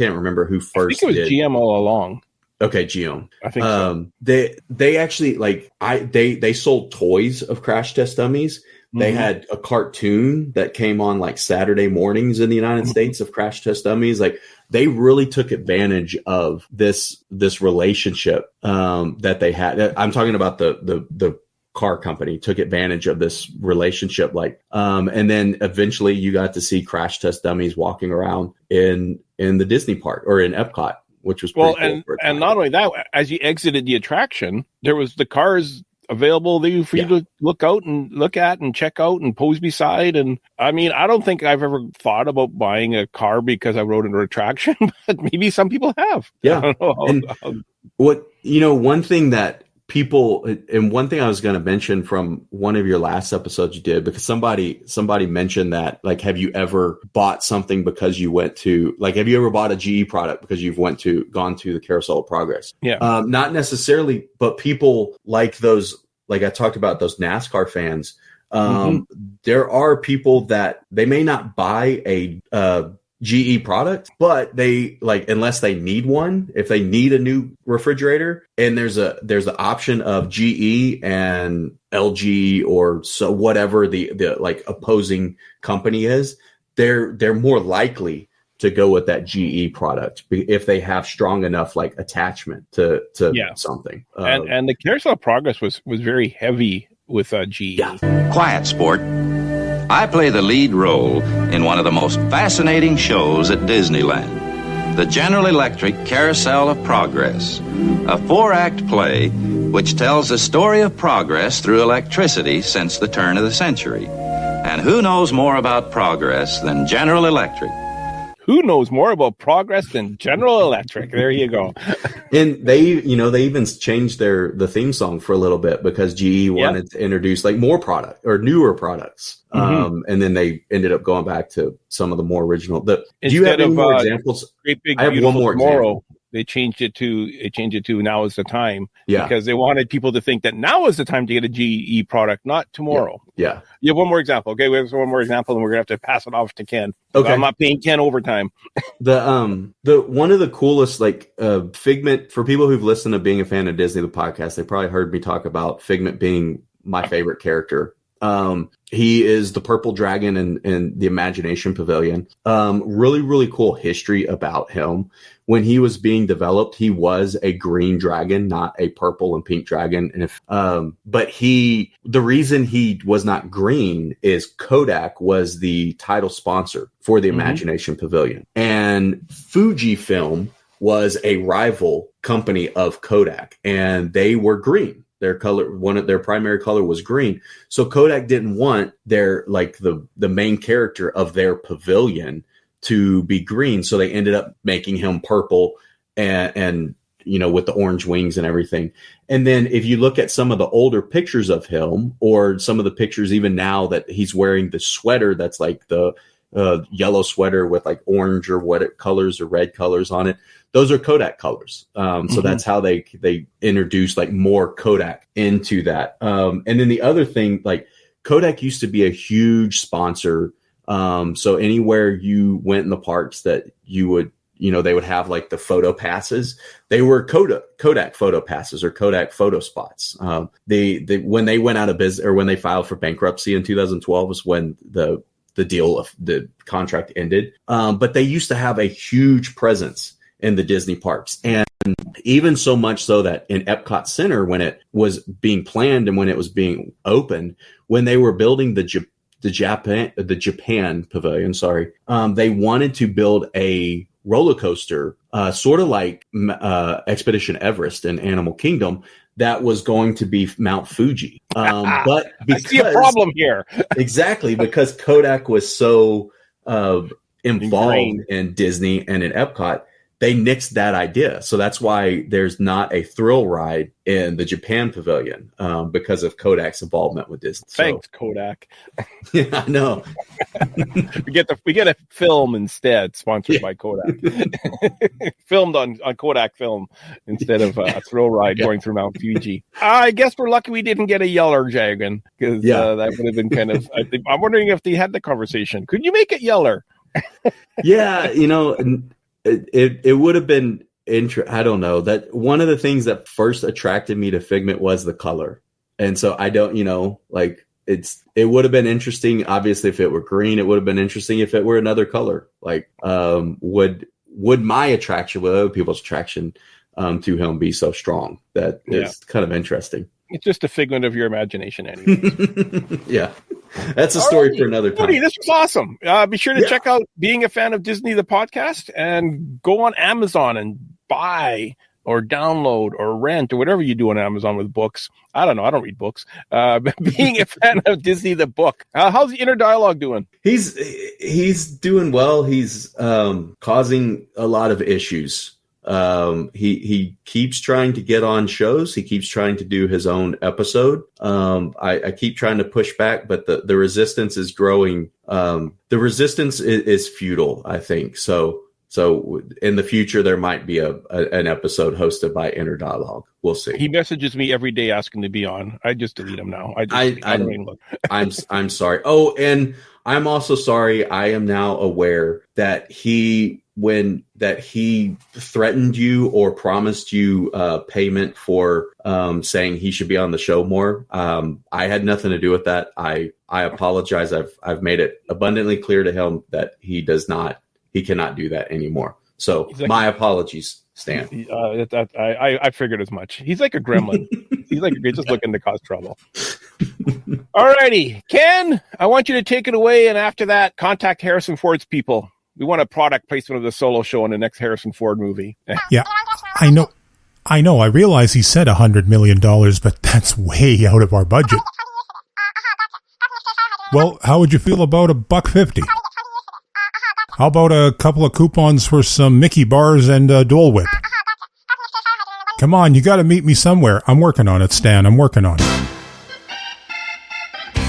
remember who first. I think it was GM all along. Okay, GM. I think so. They actually they sold toys of crash test dummies. They had a cartoon that came on like Saturday mornings in the United States of crash test dummies. Like they really took advantage of this relationship that they had. I'm talking about the car company took advantage of this relationship. And then eventually you got to see crash test dummies walking around in the Disney park or in Epcot, which was pretty cool. And not only that, as you exited the attraction, there was the cars available for you to look at and check out and pose beside. And I mean, I don't think I've ever thought about buying a car because I rode an attraction, but maybe some people have. Yeah. I don't know. One thing that people, and one thing I was going to mention from one of your last episodes you did, because somebody mentioned that, like, have you ever bought something because you went to, like, have you ever bought a GE product because you've gone to the Carousel of Progress? Yeah. Not necessarily, but people like those, like I talked about, those NASCAR fans. There are people that they may not buy a GE product, but they unless they need one, if they need a new refrigerator, and there's the option of GE and LG or so whatever the opposing company is, they're more likely to go with that GE product if they have strong enough attachment to something. And the Carousel of Progress was very heavy with GE. Yeah. Quiet sport. I play the lead role in one of the most fascinating shows at Disneyland, the General Electric Carousel of Progress, a 4-act play which tells the story of progress through electricity since the turn of the century. And who knows more about progress than General Electric? Who knows more about progress than General Electric? There you go. And they even changed the theme song for a little bit because GE wanted to introduce more product or newer products. And then they ended up going back to some of the more original. Do you have any more examples? Great Big I have one more example. They changed it to now is the time. Yeah. Because they wanted people to think that now is the time to get a GE product, not tomorrow. Yeah. You have one more example. Okay, we have one more example, and we're gonna have to pass it off to Ken. Okay. I'm not paying Ken overtime. The one of the coolest Figment, for people who've listened to Being a Fan of Disney, the podcast, they probably heard me talk about Figment being my favorite character. He is the purple dragon in the Imagination Pavilion. Really, really cool history about him. When he was being developed, he was a green dragon, not a purple and pink dragon. And but the reason he was not green is Kodak was the title sponsor for the Imagination Pavilion, and Fujifilm was a rival company of Kodak, and they were green. Their color, their primary color was green. So Kodak didn't want their the main character of their pavilion to be green. So they ended up making him purple and with the orange wings and everything. And then if you look at some of the older pictures of him, or some of the pictures even now that he's wearing the sweater, that's the yellow sweater with orange or what colors or red colors on it. Those are Kodak colors. So that's how they introduced more Kodak into that. And then the other thing, Kodak used to be a huge sponsor. So anywhere you went in the parks that you would, they would have the photo passes. They were Kodak photo passes or Kodak photo spots. They when they went out of business, or when they filed for bankruptcy in 2012 was when the deal of the contract ended. But they used to have a huge presence in the Disney parks. And even so much so that in Epcot Center, when it was being planned and when it was being opened, when they were building the Japan pavilion, they wanted to build a roller coaster, sort of like Expedition Everest in Animal Kingdom, that was going to be Mount Fuji. But because, I see a problem here. Exactly, because Kodak was so involved in Disney and in Epcot, they nixed that idea. So that's why there's not a thrill ride in the Japan pavilion, because of Kodak's involvement with Disney. Thanks, Kodak. Yeah, I know. we get a film instead, sponsored by Kodak. Filmed on Kodak film instead of a thrill ride going through Mount Fuji. I guess we're lucky we didn't get a Yeller Dragon, because that would have been kind of. I'm wondering if they had the conversation. Could you make it Yeller? Yeah, it would have been I don't know, that one of the things that first attracted me to Figment was the color. And so I don't, it would have been interesting. Obviously, if it were green, it would have been interesting if it were another color. Like, would my attraction, would other people's attraction to him be so strong? That is kind of interesting. It's just a figment of your imagination anyway. Yeah. That's a story for another time. Cody, this was awesome. Be sure to check out Being a Fan of Disney, the podcast, and go on Amazon and buy or download or rent or whatever you do on Amazon with books. I don't know. I don't read books. Being a Fan of Disney, the book. How's the inner dialogue doing? He's doing well. He's causing a lot of issues. He keeps trying to get on shows. He keeps trying to do his own episode. I keep trying to push back, but the resistance is growing. The resistance is futile, I think. So in the future, there might be an episode hosted by Inner Dialogue. We'll see. He messages me every day asking to be on. I just delete him now. I don't even look. I'm sorry. Oh, and I'm also sorry. I am now aware that he threatened you or promised you payment for saying he should be on the show more. I had nothing to do with that. I apologize. I've made it abundantly clear to him that he cannot do that anymore. So my apologies, Stan. I figured as much. He's like a gremlin. He's just looking to cause trouble. Alrighty, Ken, I want you to take it away, and after that, contact Harrison Ford's people. We want a product placement of the Solo Show in the next Harrison Ford movie. Yeah, I know. I realize he said $100 million, but that's way out of our budget. Well, how would you feel about $1.50? How about a couple of coupons for some Mickey bars and Dole Whip? Come on, you got to meet me somewhere. I'm working on it, Stan. I'm working on it.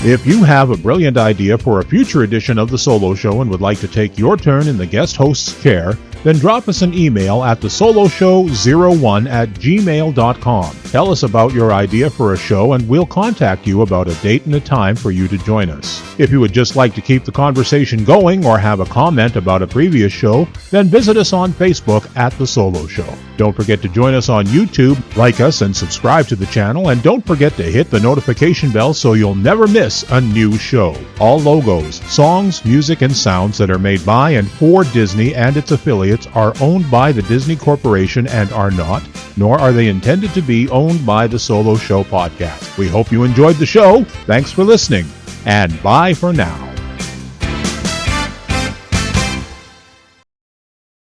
If you have a brilliant idea for a future edition of The Solo Show and would like to take your turn in the guest host's chair, then drop us an email at thesoloshow01@gmail.com. Tell us about your idea for a show and we'll contact you about a date and a time for you to join us. If you would just like to keep the conversation going or have a comment about a previous show, then visit us on Facebook at The Solo Show. Don't forget to join us on YouTube, like us and subscribe to the channel, and don't forget to hit the notification bell so you'll never miss a new show. All logos, songs, music, and sounds that are made by and for Disney and its affiliates are owned by the Disney Corporation and are not, nor are they intended to be owned by the Solo Show podcast. We hope you enjoyed the show. Thanks for listening, and bye for now.